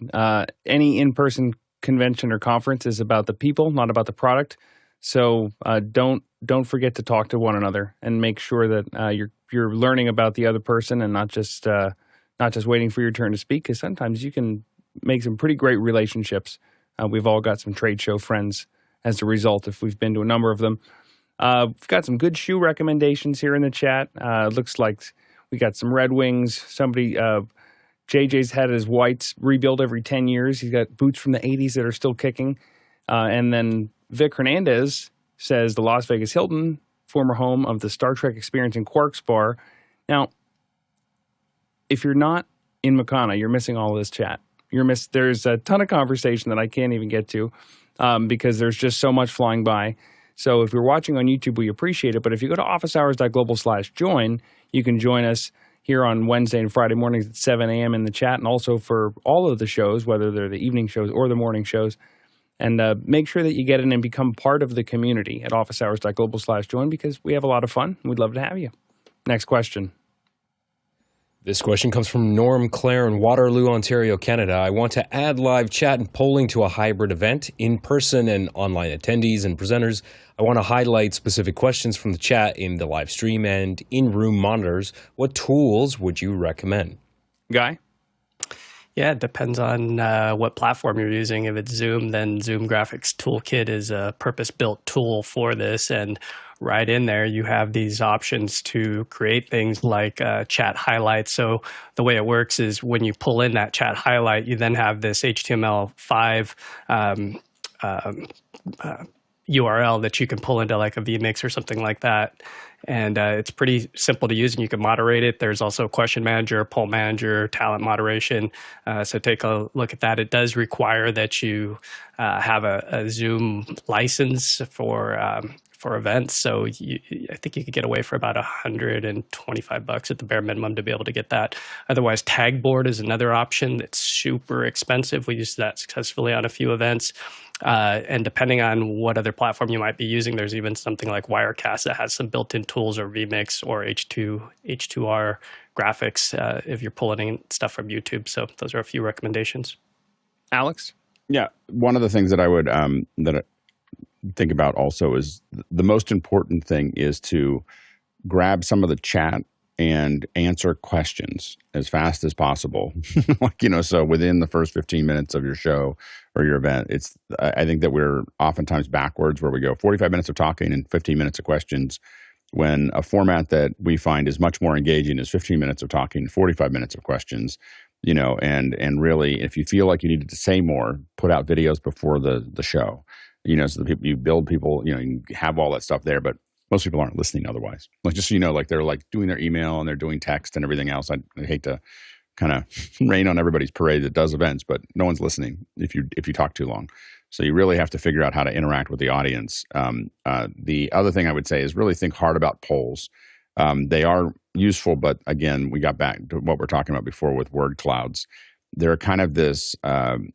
Any in-person convention or conference is about the people, not about the product. So don't forget to talk to one another and make sure that you're learning about the other person and not just waiting for your turn to speak. Because sometimes you can make some pretty great relationships. We've all got some trade show friends as a result if we've been to a number of them. We've got some good shoe recommendations here in the chat. Looks like we got some Red Wings. Somebody. JJ's had his whites rebuilt every 10 years. He's got boots from the 80s that are still kicking. And then Vic Hernandez says the Las Vegas Hilton, former home of the Star Trek Experience in Quarks Bar. Now, if you're not in Mukana, you're missing all of this chat. There's a ton of conversation that I can't even get to because there's just so much flying by. So if you're watching on YouTube, we appreciate it. But if you go to officehours.global/join, you can join us here on Wednesday and Friday mornings at 7 a.m. in the chat, and also for all of the shows, whether they're the evening shows or the morning shows. And make sure that you get in and become part of the community at officehours.global/join because we have a lot of fun. We'd love to have you. Next question.
This question comes from Norm Clare in Waterloo, Ontario, Canada. I want to add live chat and polling to a hybrid event, in-person and online attendees and presenters. I want to highlight specific questions from the chat in the live stream and in-room monitors. What tools would you recommend?
Guy?
Yeah, it depends on what platform you're using. If it's Zoom, then Zoom Graphics Toolkit is a purpose-built tool for this. And right in there, you have these options to create things like chat highlights. So the way it works is when you pull in that chat highlight, you then have this HTML5 URL that you can pull into like a vMix or something like that. And it's pretty simple to use, and you can moderate it. There's also question manager, poll manager, talent moderation. So take a look at that. It does require that you have a Zoom license for events. So I think you could get away for about $125 at the bare minimum to be able to get that. Otherwise, Tagboard is another option that's super expensive. We used that successfully on a few events. And depending on what other platform you might be using, there's even something like Wirecast that has some built-in tools, or vMix or H2R graphics if you're pulling in stuff from YouTube. So those are a few recommendations.
Alex?
Yeah, one of the things that I would think about also is the most important thing is to grab some of the chat and answer questions as fast as possible. So within the first 15 minutes of your show or your event, I think that we're oftentimes backwards where we go 45 minutes of talking and 15 minutes of questions, when a format that we find is much more engaging is 15 minutes of talking, 45 minutes of questions, and really, if you feel like you needed to say more, put out videos before the show, so that you build people, you have all that stuff there, but most people aren't listening otherwise. They're doing their email and they're doing text and everything else. I hate to kind of rain on everybody's parade that does events, but no one's listening if you talk too long. So you really have to figure out how to interact with the audience. The other thing I would say is really think hard about polls. They are useful, but again, we got back to what we're talking about before with word clouds. They're kind of this,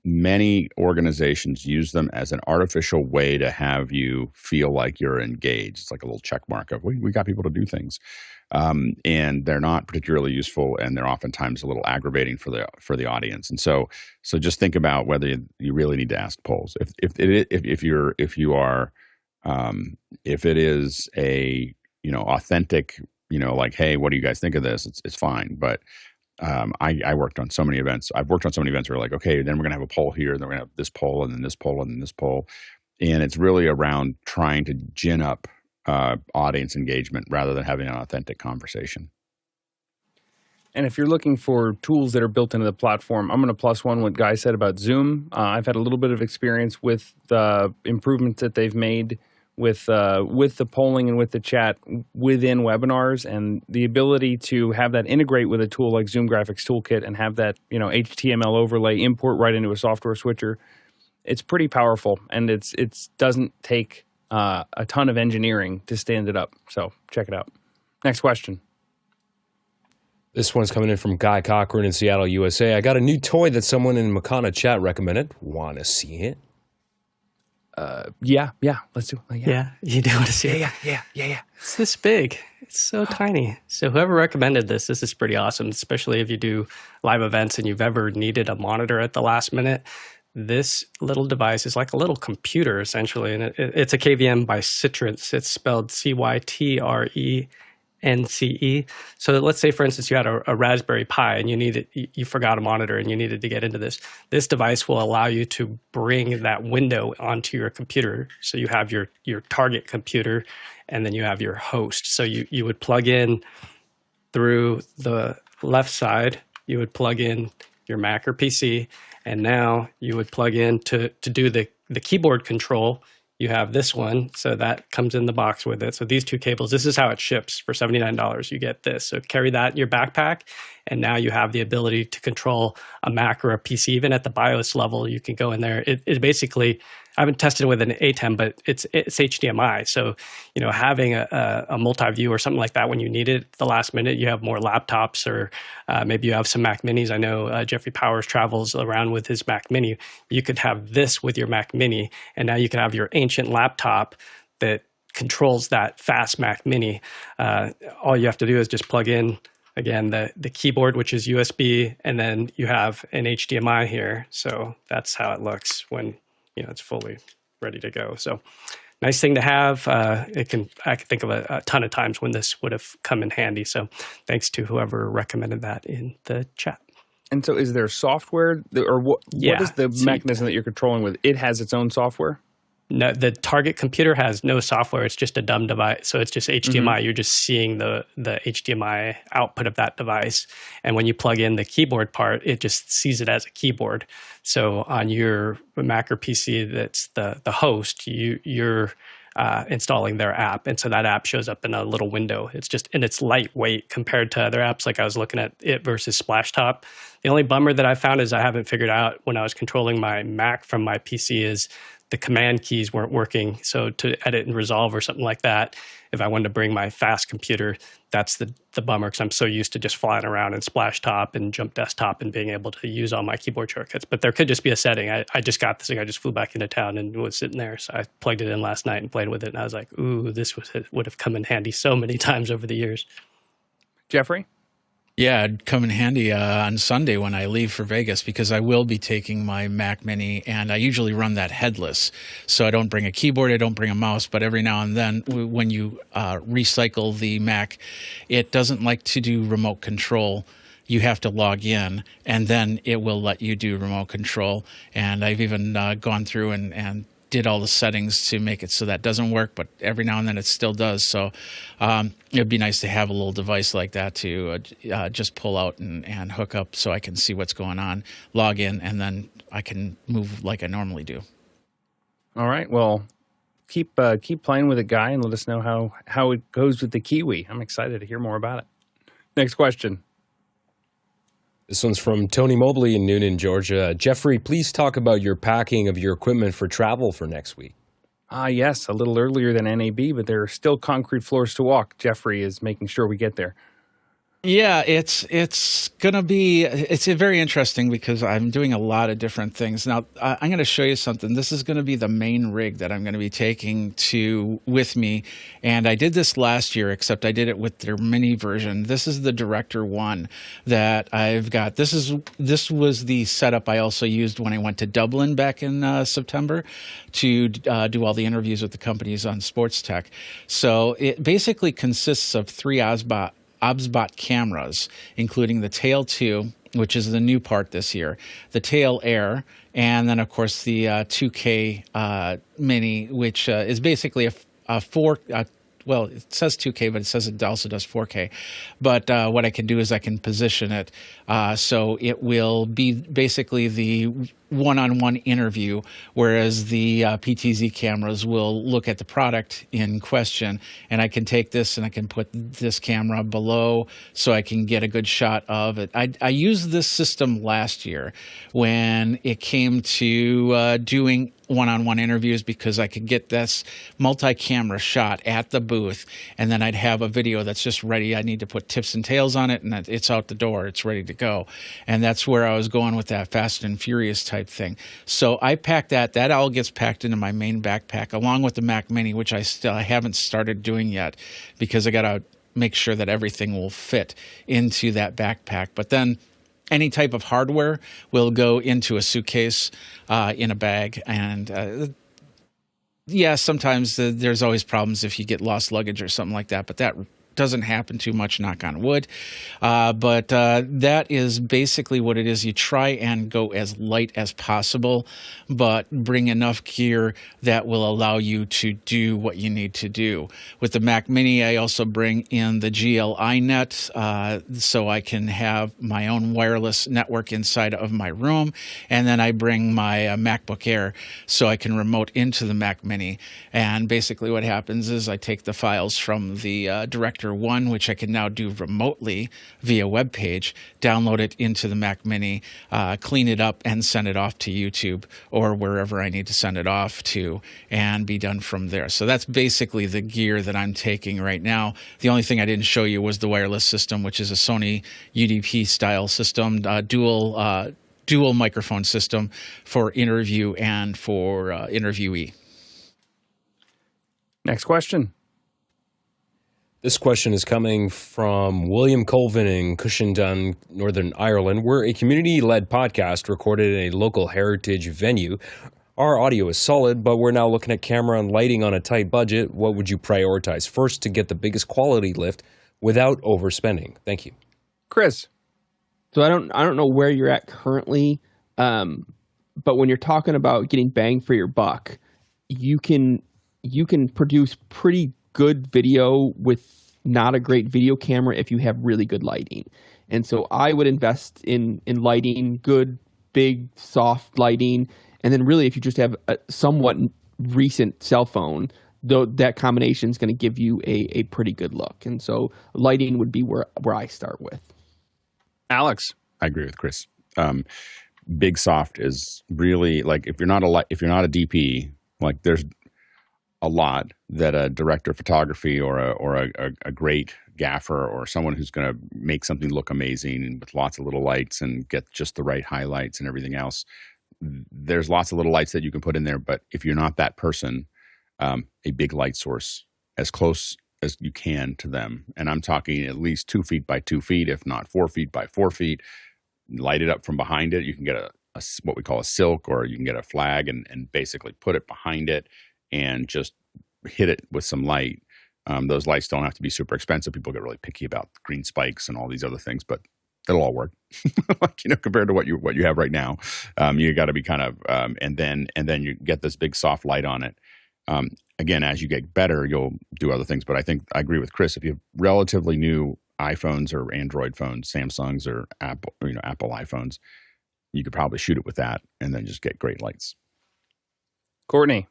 many organizations use them as an artificial way to have you feel like you're engaged. It's like a little check mark of, we got people to do things. And they're not particularly useful, and they're oftentimes a little aggravating for the audience. And so just think about whether you really need to ask polls. If it is a, authentic, like, hey, what do you guys think of this? It's fine. But I worked on so many events. I've worked on so many events where like, okay, then we're gonna have a poll here, then we're gonna have this poll, and then this poll, and then this poll, and it's really around trying to gin up audience engagement rather than having an authentic conversation.
And if you're looking for tools that are built into the platform, I'm going to plus one what Guy said about Zoom. I've had a little bit of experience with the improvements that they've made with the polling and with the chat within webinars, and the ability to have that integrate with a tool like Zoom Graphics Toolkit and have that HTML overlay import right into a software switcher. It's pretty powerful, and it doesn't take a ton of engineering to stand it up. So check it out. Next question.
This one's coming in from Guy Cochran in Seattle, USA. I got a new toy that someone in Mukana chat recommended. Want to see it?
Yeah, let's do it.
Yeah, you do want to see it.
Yeah.
It's this big. It's so tiny. So whoever recommended this is pretty awesome, especially if you do live events and you've ever needed a monitor at the last minute. This little device is like a little computer, essentially, and it's a KVM by Cytrence. It's spelled Cytrence. So let's say, for instance, you had a Raspberry Pi and you forgot a monitor and you needed to get into this. This device will allow you to bring that window onto your computer. So you have your target computer, and then you have your host. So you would plug in through the left side, you would plug in your Mac or PC, and now you would plug in to do the keyboard control. You have this one, so that comes in the box with it. So these two cables, this is how it ships for $79. You get this. So carry that in your backpack, and now you have the ability to control a Mac or a PC. Even at the BIOS level, you can go in there. It basically, I haven't tested it with an Atem, but it's HDMI. So, having a multi-view or something like that when you need it at the last minute, you have more laptops, or maybe you have some Mac Minis. I know Jeffrey Powers travels around with his Mac Mini. You could have this with your Mac Mini, and now you can have your ancient laptop that controls that fast Mac Mini. All you have to do is just plug in, again, the keyboard, which is USB, and then you have an HDMI here. So that's how it looks when it's fully ready to go. So nice thing to have. I can think of a ton of times when this would have come in handy. So thanks to whoever recommended that in the chat.
And so is there software, or what is the mechanism that you're controlling with? It has its own software?
No, the target computer has no software. It's just a dumb device. So it's just HDMI. Mm-hmm. You're just seeing the HDMI output of that device. And when you plug in the keyboard part, it just sees it as a keyboard. So on your Mac or PC that's the host, you're installing their app. And so that app shows up in a little window. It's lightweight compared to other apps. Like I was looking at it versus Splashtop. The only bummer that I found is I haven't figured out when I was controlling my Mac from my PC is the command keys weren't working. So to edit and resolve or something like that, if I wanted to bring my fast computer, that's the bummer, because I'm so used to just flying around in Splashtop and Jump Desktop and being able to use all my keyboard shortcuts. But there could just be a setting. I just got this thing. I just flew back into town and was sitting there. So I plugged it in last night and played with it. And I was like, ooh, this would have come in handy so many times over the years.
Jeffrey?
Yeah, it'd come in handy on Sunday when I leave for Vegas, because I will be taking my Mac Mini, and I usually run that headless. So I don't bring a keyboard, I don't bring a mouse, but every now and then when you recycle the Mac, it doesn't like to do remote control. You have to log in, and then it will let you do remote control. And I've even gone through and did all the settings to make it so that doesn't work, but every now and then it still does. So it'd be nice to have a little device like that to just pull out and hook up so I can see what's going on, log in, and then I can move like I normally do.
All right. Well, keep playing with it, Guy, and let us know how it goes with the Kiwi. I'm excited to hear more about it. Next question.
This one's from Tony Mobley in Noonan, Georgia. Jeffrey, please talk about your packing of your equipment for travel for next week.
Yes, a little earlier than NAB, but there are still concrete floors to walk. Jeffrey is making sure we get there.
Yeah, it's very interesting because I'm doing a lot of different things. Now, I'm going to show you something. This is going to be the main rig that I'm going to be taking with me. And I did this last year, except I did it with their mini version. This is the Director 1 that I've got. This was the setup I also used when I went to Dublin back in September to do all the interviews with the companies on sports tech. So it basically consists of 3 OBSBot cameras, including the Tail 2, which is the new part this year, the Tail Air, and then, of course, the 2K Mini, which is basically a well, it says 2K, but it says it also does 4K. But what I can do is I can position it so it will be basically the one-on-one interview, whereas the PTZ cameras will look at the product in question, and I can take this and I can put this camera below so I can get a good shot of it. I used this system last year when it came to doing one-on-one interviews, because I could get this multi-camera shot at the booth, and then I'd have a video that's just ready. I need to put tips and tails on it, and it's out the door. It's ready to go. And that's where I was going with that Fast and Furious type thing. So I packed that. That all gets packed into my main backpack, along with the Mac Mini, which I haven't started doing yet, because I got to make sure that everything will fit into that backpack. But then any type of hardware will go into a suitcase in a bag. And yeah, sometimes there's always problems if you get lost luggage or something like that, but that doesn't happen too much, knock on wood. But that is basically what it is. You try and go as light as possible, but bring enough gear that will allow you to do what you need to do. With the Mac Mini, I also bring in the GLI net, so I can have my own wireless network inside of my room. And then I bring my MacBook Air so I can remote into the Mac Mini. And basically what happens is I take the files from the Director One, which I can now do remotely via web page, download it into the Mac Mini, clean it up, and send it off to YouTube or wherever I need to send it off to, and be done from there. So that's basically the gear that I'm taking right now. The only thing I didn't show you was the wireless system, which is a Sony UDP style system, dual microphone system for interview and for interviewee.
Next question.
This question is coming from William Colvin in Cushendun, Northern Ireland. We're a community-led podcast recorded in a local heritage venue. Our audio is solid, but we're now looking at camera and lighting on a tight budget. What would you prioritize first to get the biggest quality lift without overspending? Thank you.
Chris.
So I don't know where you're at currently, but when you're talking about getting bang for your buck, you can produce pretty good video with not a great video camera if you have really good lighting. And so I would invest in lighting, good, big, soft lighting. And then really if you just have a somewhat recent cell phone, though, that combination is going to give you a pretty good look. And so lighting would be where I start with.
Alex.
I agree with Chris. Big soft is really, like, if you're not a DP, like, there's a lot that a director of photography or a great gaffer or someone who's going to make something look amazing and with lots of little lights and get just the right highlights and everything else. There's lots of little lights that you can put in there, but if you're not that person, a big light source as close as you can to them. And I'm talking at least 2 feet by 2 feet, if not 4 feet by 4 feet. Light it up from behind it. You can get a what we call a silk, or you can get a flag and basically put it behind it and just hit it with some light. Those lights don't have to be super expensive. People get really picky about green spikes and all these other things, but it'll all work. Like, compared to what you have right now, you got to be kind of, and then you get this big soft light on it. Again, as you get better, you'll do other things. But I think I agree with Chris. If you have relatively new iPhones or Android phones, Samsungs or Apple iPhones, you could probably shoot it with that and then just get great lights.
Courtney.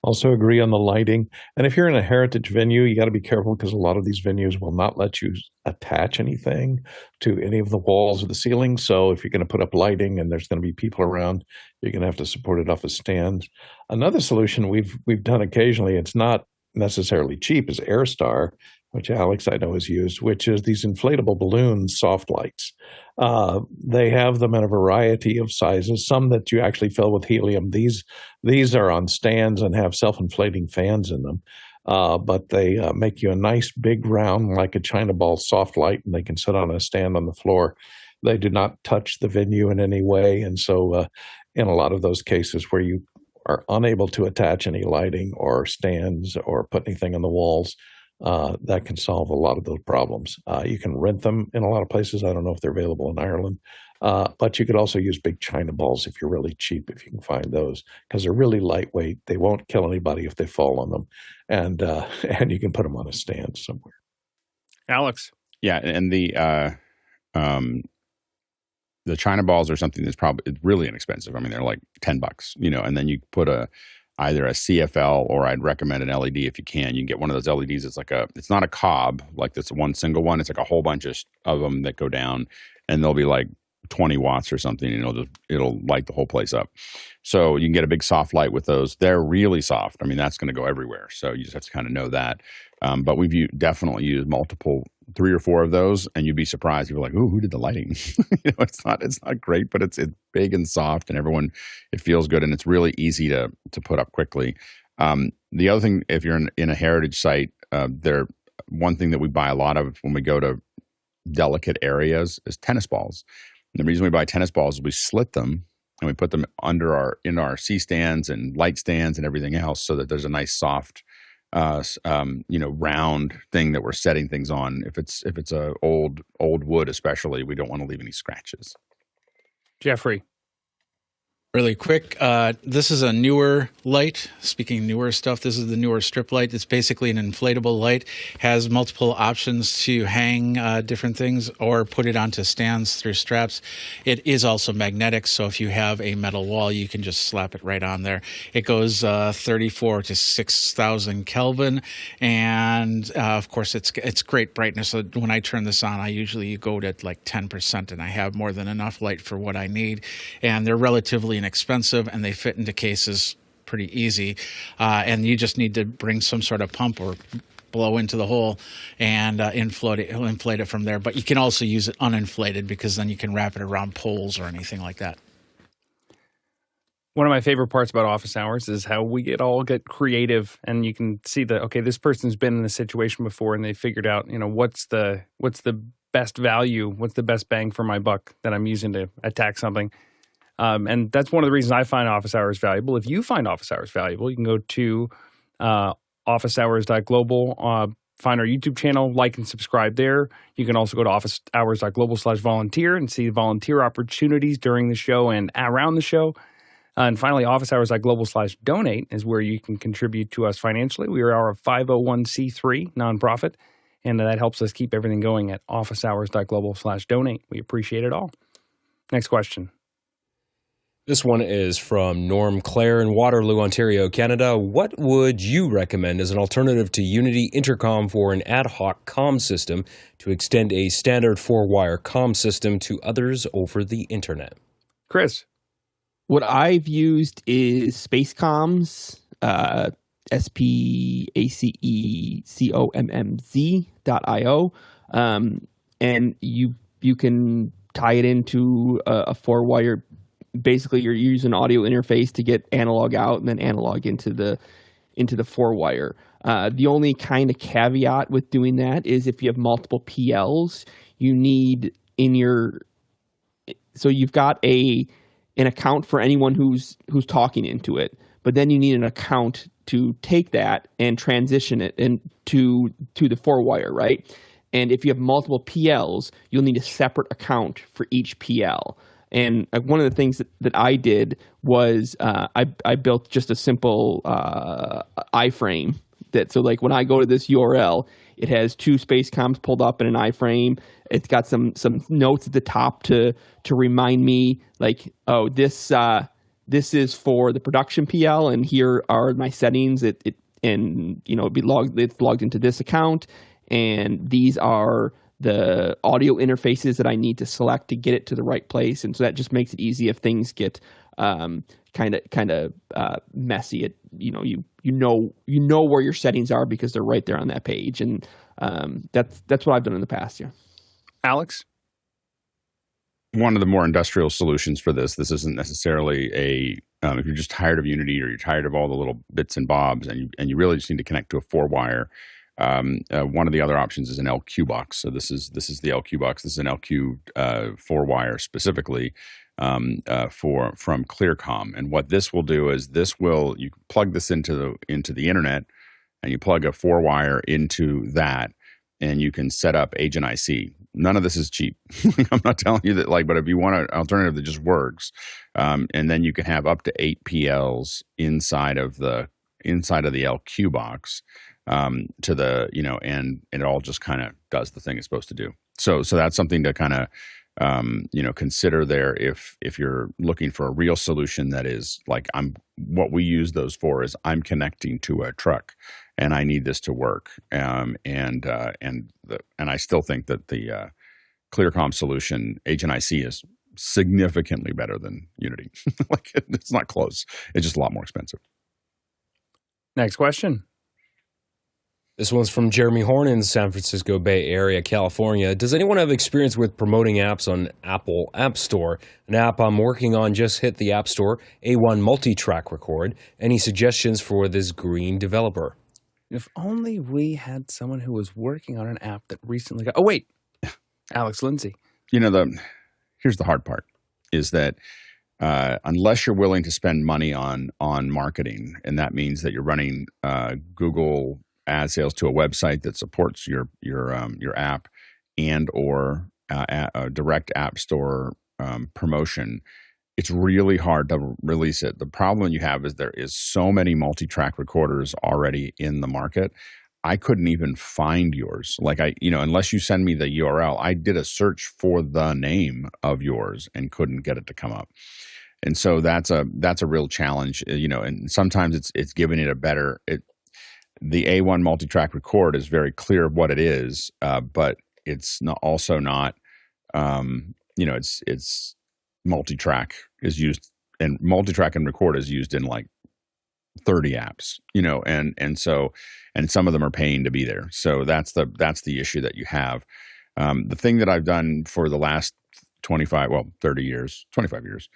Also agree on the lighting. And if you're in a heritage venue, you got to be careful because a lot of these venues will not let you attach anything to any of the walls or the ceiling. So if you're going to put up lighting and there's going to be people around, you're going to have to support it off of stands. Another solution we've done occasionally, it's not necessarily cheap, is AirStar, which Alex I know has used, which is these inflatable balloon soft lights. They have them in a variety of sizes, some that you actually fill with helium. These are on stands and have self-inflating fans in them. But they make you a nice big round, like a China ball soft light, and they can sit on a stand on the floor. They do not touch the venue in any way. And so in a lot of those cases where you are unable to attach any lighting or stands or put anything on the walls, that can solve a lot of those problems. You can rent them in a lot of places. I don't know if they're available in Ireland. But you could also use big China balls if you're really cheap, if you can find those, because they're really lightweight. They won't kill anybody if they fall on them. And you can put them on a stand somewhere.
Alex.
Yeah, and the China balls are something that's probably really inexpensive. I mean, they're like $10, and then you put either a CFL, or I'd recommend an LED if you can. You can get one of those LEDs. It's not a cob like this one single one. It's like a whole bunch of them that go down, and they'll be like 20 watts or something, and it'll light the whole place up. So you can get a big soft light with those. They're really soft. I mean, that's going to go everywhere. So you just have to kind of know that. But we've definitely used multiple, 3 or 4 of those, and you'd be surprised. You're like, "Ooh, who did the lighting?" It's not great, but it's big and soft, and it feels good, and it's really easy to put up quickly. The other thing, if you're in a heritage site, one thing that we buy a lot of when we go to delicate areas is tennis balls. And the reason we buy tennis balls is we slit them and we put them in our C stands and light stands and everything else, so that there's a nice soft, round thing that we're setting things on. If it's a old wood, especially, we don't want to leave any scratches.
Jeffrey.
Really quick, this is a Neewer light. Speaking of Neewer stuff, this is the Neewer strip light. It's basically an inflatable light, has multiple options to hang different things or put it onto stands through straps. It is also magnetic, so if you have a metal wall, you can just slap it right on there. It goes 34 to 6,000 Kelvin, and of course, it's great brightness. So when I turn this on, I usually go to like 10%, and I have more than enough light for what I need, and they're relatively inexpensive, and they fit into cases pretty easy, and you just need to bring some sort of pump or blow into the hole and inflate it from there. But you can also use it uninflated, because then you can wrap it around poles or anything like that.
One of my favorite parts about office hours is how we get creative, and you can see this person's been in this situation before, and they figured out, what's the best value, what's the best bang for my buck that I'm using to attack something. And that's one of the reasons I find office hours valuable. If you find office hours valuable, you can go to officehours.global, find our YouTube channel, like and subscribe there. You can also go to officehours.global/volunteer and see volunteer opportunities during the show and around the show. And finally, officehours.global/donate is where you can contribute to us financially. We are a 501c3 nonprofit, and that helps us keep everything going at officehours.global/donate. We appreciate it all. Next question.
This one is from Norm Clare in Waterloo, Ontario, Canada. What would you recommend as an alternative to Unity Intercom for an ad-hoc comm system to extend a standard 4-wire comm system to others over the internet?
Chris.
What I've used is Space Comms, SPACECOMMZ.io, and you can tie it into a 4-wire. Basically, you're using audio interface to get analog out and then analog into the 4-wire. The only kind of caveat with doing that is if you have multiple PLs, you need so you've got an account for anyone who's talking into it, but then you need an account to take that and transition it into the 4-wire, right? And if you have multiple PLs, you'll need a separate account for each PL. And one of the things that I did was I built just a simple iframe so like when I go to this URL, it has 2 space comms pulled up in an iframe. It's got some notes at the top to remind me, like, oh, this is for the production PL, and here are my settings. It's logged into this account, and these are the audio interfaces that I need to select to get it to the right place. And so that just makes it easy if things get kind of messy. You know where your settings are because they're right there on that page. And that's what I've done in the past. Yeah.
Alex?
One of the more industrial solutions for this isn't necessarily if you're just tired of Unity or you're tired of all the little bits and bobs and you really just need to connect to a 4-wire. One of the other options is an LQ box. So this is the LQ box. This is an LQ 4-wire specifically from Clearcom. And what this will do is you plug this into the internet, and you plug a 4-wire into that, and you can set up Agent IC. None of this is cheap. I'm not telling you that, but if you want an alternative that just works, and then you can have up to 8 PLs inside of the LQ box, to the, and it all just kind of does the thing it's supposed to do. So that's something to kind of, consider there if you're looking for a real solution that is what we use those for is I'm connecting to a truck and I need this to work. And I still think that the ClearComm solution, Agent IC, is significantly better than Unity. It's not close. It's just a lot more expensive.
Next question.
This one's from Jeremy Horn in San Francisco Bay Area, California. Does anyone have experience with promoting apps on Apple App Store? An app I'm working on just hit the App Store, A1 Multitrack Record. Any suggestions for this green developer?
If only we had someone who was working on an app that recently got... Oh, wait. Alex Lindsay.
Here's the hard part, is that unless you're willing to spend money on marketing, and that means that you're running Google ad sales to a website that supports your app and or a direct app store promotion, it's really hard to release it. The problem you have is there is so many multi-track recorders already in the market. I couldn't even find yours. Unless you send me the URL, I did a search for the name of yours and couldn't get it to come up. And so that's a real challenge, and sometimes it's giving it a better, the A1 Multitrack Record is very clear what it is, but it's it's multitrack is used, and multitrack and record is used in 30 apps, and some of them are paying to be there. So that's the issue that you have. The thing that I've done for the last 25 years,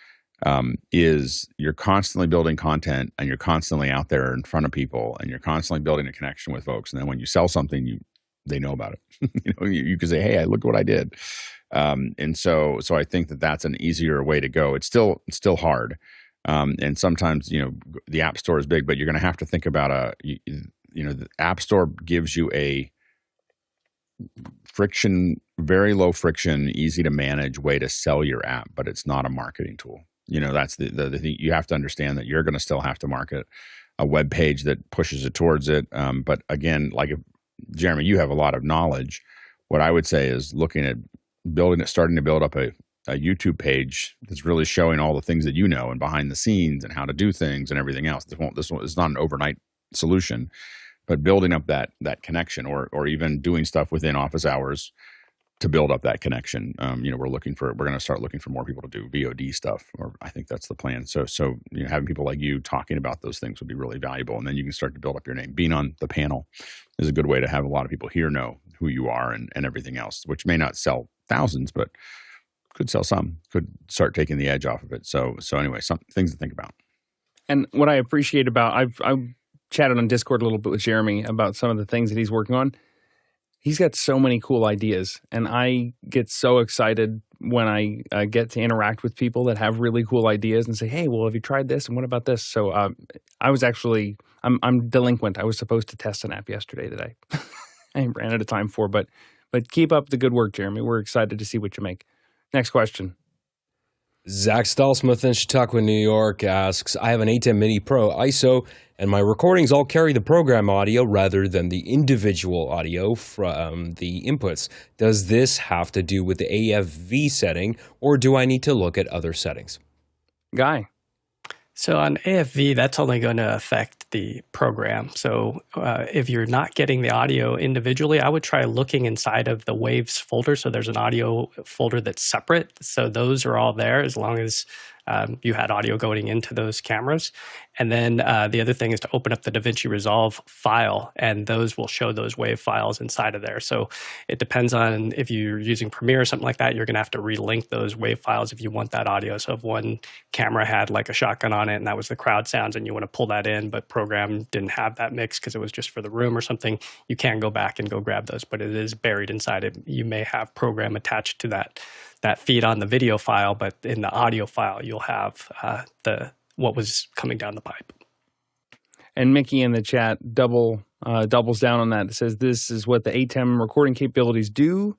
is you're constantly building content and you're constantly out there in front of people and you're constantly building a connection with folks. And then when you sell something, they know about it. You can say, hey, look what I did. And so I think that's an easier way to go. It's still hard. And sometimes, the App Store is big, but you're going to have to think about the App Store gives you a very low friction, easy to manage way to sell your app, but it's not a marketing tool. That's the thing. You have to understand that you're going to still have to market a web page that pushes it towards it. But again, if Jeremy, you have a lot of knowledge. What I would say is looking at starting to build up a YouTube page that's really showing all the things that and behind the scenes and how to do things and everything else. This one is not an overnight solution, but building up that connection, or even doing stuff within office hours to build up that connection. We're going to start looking for more people to do VOD stuff, or I think that's the plan. So having people like you talking about those things would be really valuable. And then you can start to build up your name. Being on the panel is a good way to have a lot of people here know who you are and everything else, which may not sell thousands, but could sell some, could start taking the edge off of it. So anyway, some things to think about.
And what I appreciate about, I've chatted on Discord a little bit with Jeremy about some of the things that he's working on. He's got so many cool ideas, and I get so excited when I get to interact with people that have really cool ideas and say, hey, well, have you tried this? And what about this? So I was actually, I'm delinquent. I was supposed to test an app yesterday that I ran out of time for, but keep up the good work, Jeremy. We're excited to see what you make. Next question.
Zach Stallsmith in Chautauqua, New York asks, I have an Atem Mini Pro ISO, and my recordings all carry the program audio rather than the individual audio from the inputs. Does this have to do with the AFV setting, or do I need to look at other settings?
Guy.
So on AFV, that's only going to affect the program. So if you're not getting the audio individually, I would try looking inside of the waves folder. So there's an audio folder that's separate. So those are all there as long as you had audio going into those cameras. And then the other thing is to open up the DaVinci Resolve file, and those will show those WAV files inside of there. So it depends on if you're using Premiere or something like that, you're going to have to relink those WAV files if you want that audio. So if one camera had like a shotgun on it and that was the crowd sounds and you want to pull that in, but program didn't have that mix because it was just for the room or something, you can go back and go grab those, but it is buried inside it. You may have program attached to that feed on the video file, but in the audio file, you'll have what was coming down the pipe.
And Mickey in the chat, double doubles down on that. It says this is what the Atem recording capabilities do.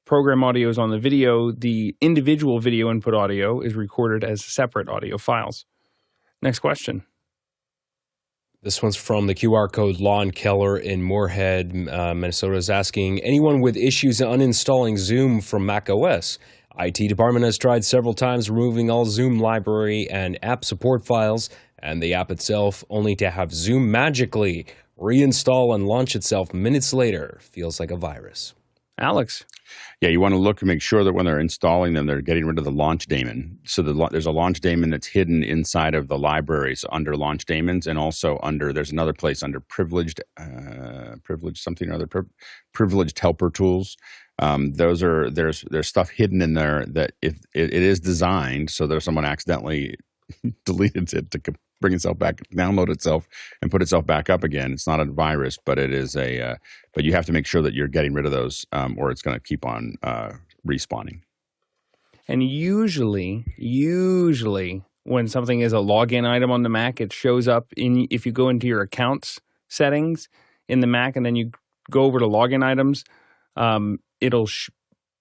Program audio is on the video. The individual video input audio is recorded as separate audio files. Next question.
This one's from the QR code. Lon Keller in Moorhead, Minnesota is asking, anyone with issues uninstalling Zoom from macOS? IT department has tried several times removing all Zoom library and app support files and the app itself, only to have Zoom magically reinstall and launch itself minutes later. Feels like a virus.
Alex.
Yeah, you want to look and make sure that when they're installing them, they're getting rid of the launch daemon. So there's a launch daemon that's hidden inside of the libraries under launch daemons, and also there's another place under privileged something or other, privileged helper tools. There's stuff hidden in there that if it is designed so that if someone accidentally deleted it to bring itself back, download itself, and put itself back up again. It's not a virus, but it is but you have to make sure that you're getting rid of those, or it's going to keep on respawning.
And usually when something is a login item on the Mac, it shows up if you go into your accounts settings in the Mac and then you go over to login items, it'll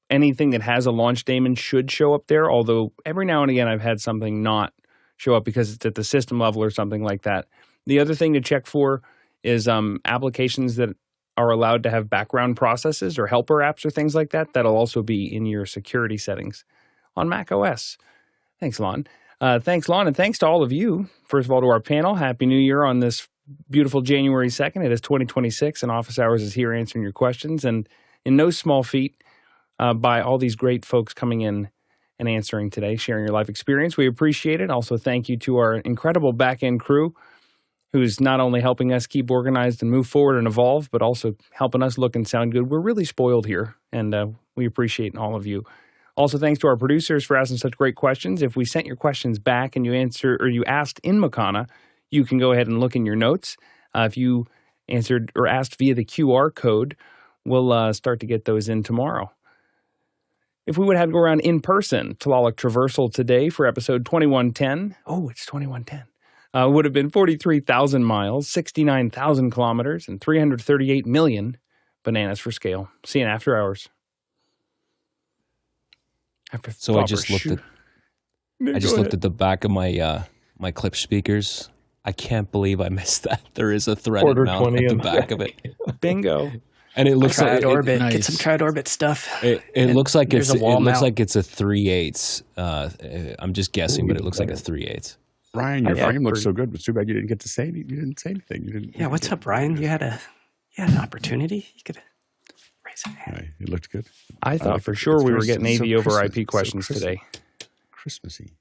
anything that has a launch daemon should show up there. Although every now and again I've had something not show up because it's at the system level or something like that. The other thing to check for is applications that are allowed to have background processes or helper apps or things like that. That'll also be in your security settings on macOS. Thanks, Lon. Thanks, Lon, and thanks to all of you. First of all, to our panel, Happy New Year on this beautiful January 2nd. It is 2026, and Office Hours is here answering your questions. And in no small feat, by all these great folks coming in and answering today, sharing your life experience. We appreciate it. Also, thank you to our incredible back-end crew who's not only helping us keep organized and move forward and evolve, but also helping us look and sound good. We're really spoiled here, and we appreciate all of you. Also, thanks to our producers for asking such great questions. If we sent your questions back and you asked in Mukana, you can go ahead and look in your notes. If you answered or asked via the QR code, we'll start to get those in tomorrow. If we would have to go around in person, Tlaloc Traversal today for episode 2110. Oh, it's 2110. Would have been 43,000 miles, 69,000 kilometers, and 338 million bananas for scale. See you in After Hours.
So I just looked at the back of my clip speakers. I can't believe I missed that. There is a threaded mount at the back of it.
Bingo.
And it looks like
Orbit.
Nice.
Get some Tried Orbit stuff.
It looks like it's
a wall mount.
looks like it's a 3/8. I'm just guessing, but it looks like a 3/8.
Ryan, your frame looks so good. It's too bad you didn't get to say anything. You didn't say anything. You didn't.
Yeah, what's up, Ryan? You had an opportunity. You could raise a hand.
Right, it looked good.
I thought for sure we were getting AV over IP questions today.
Christmassy.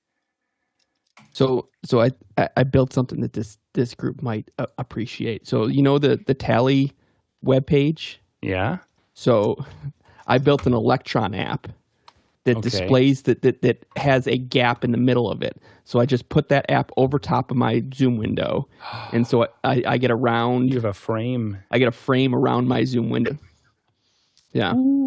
So I built something that this group might appreciate. So you know the Tally webpage?
Yeah.
So I built an Electron app that displays that has a gap in the middle of it. So I just put that app over top of my Zoom window, and so I get a round.
You have a frame.
I get a frame around my Zoom window. Yeah.
Ooh.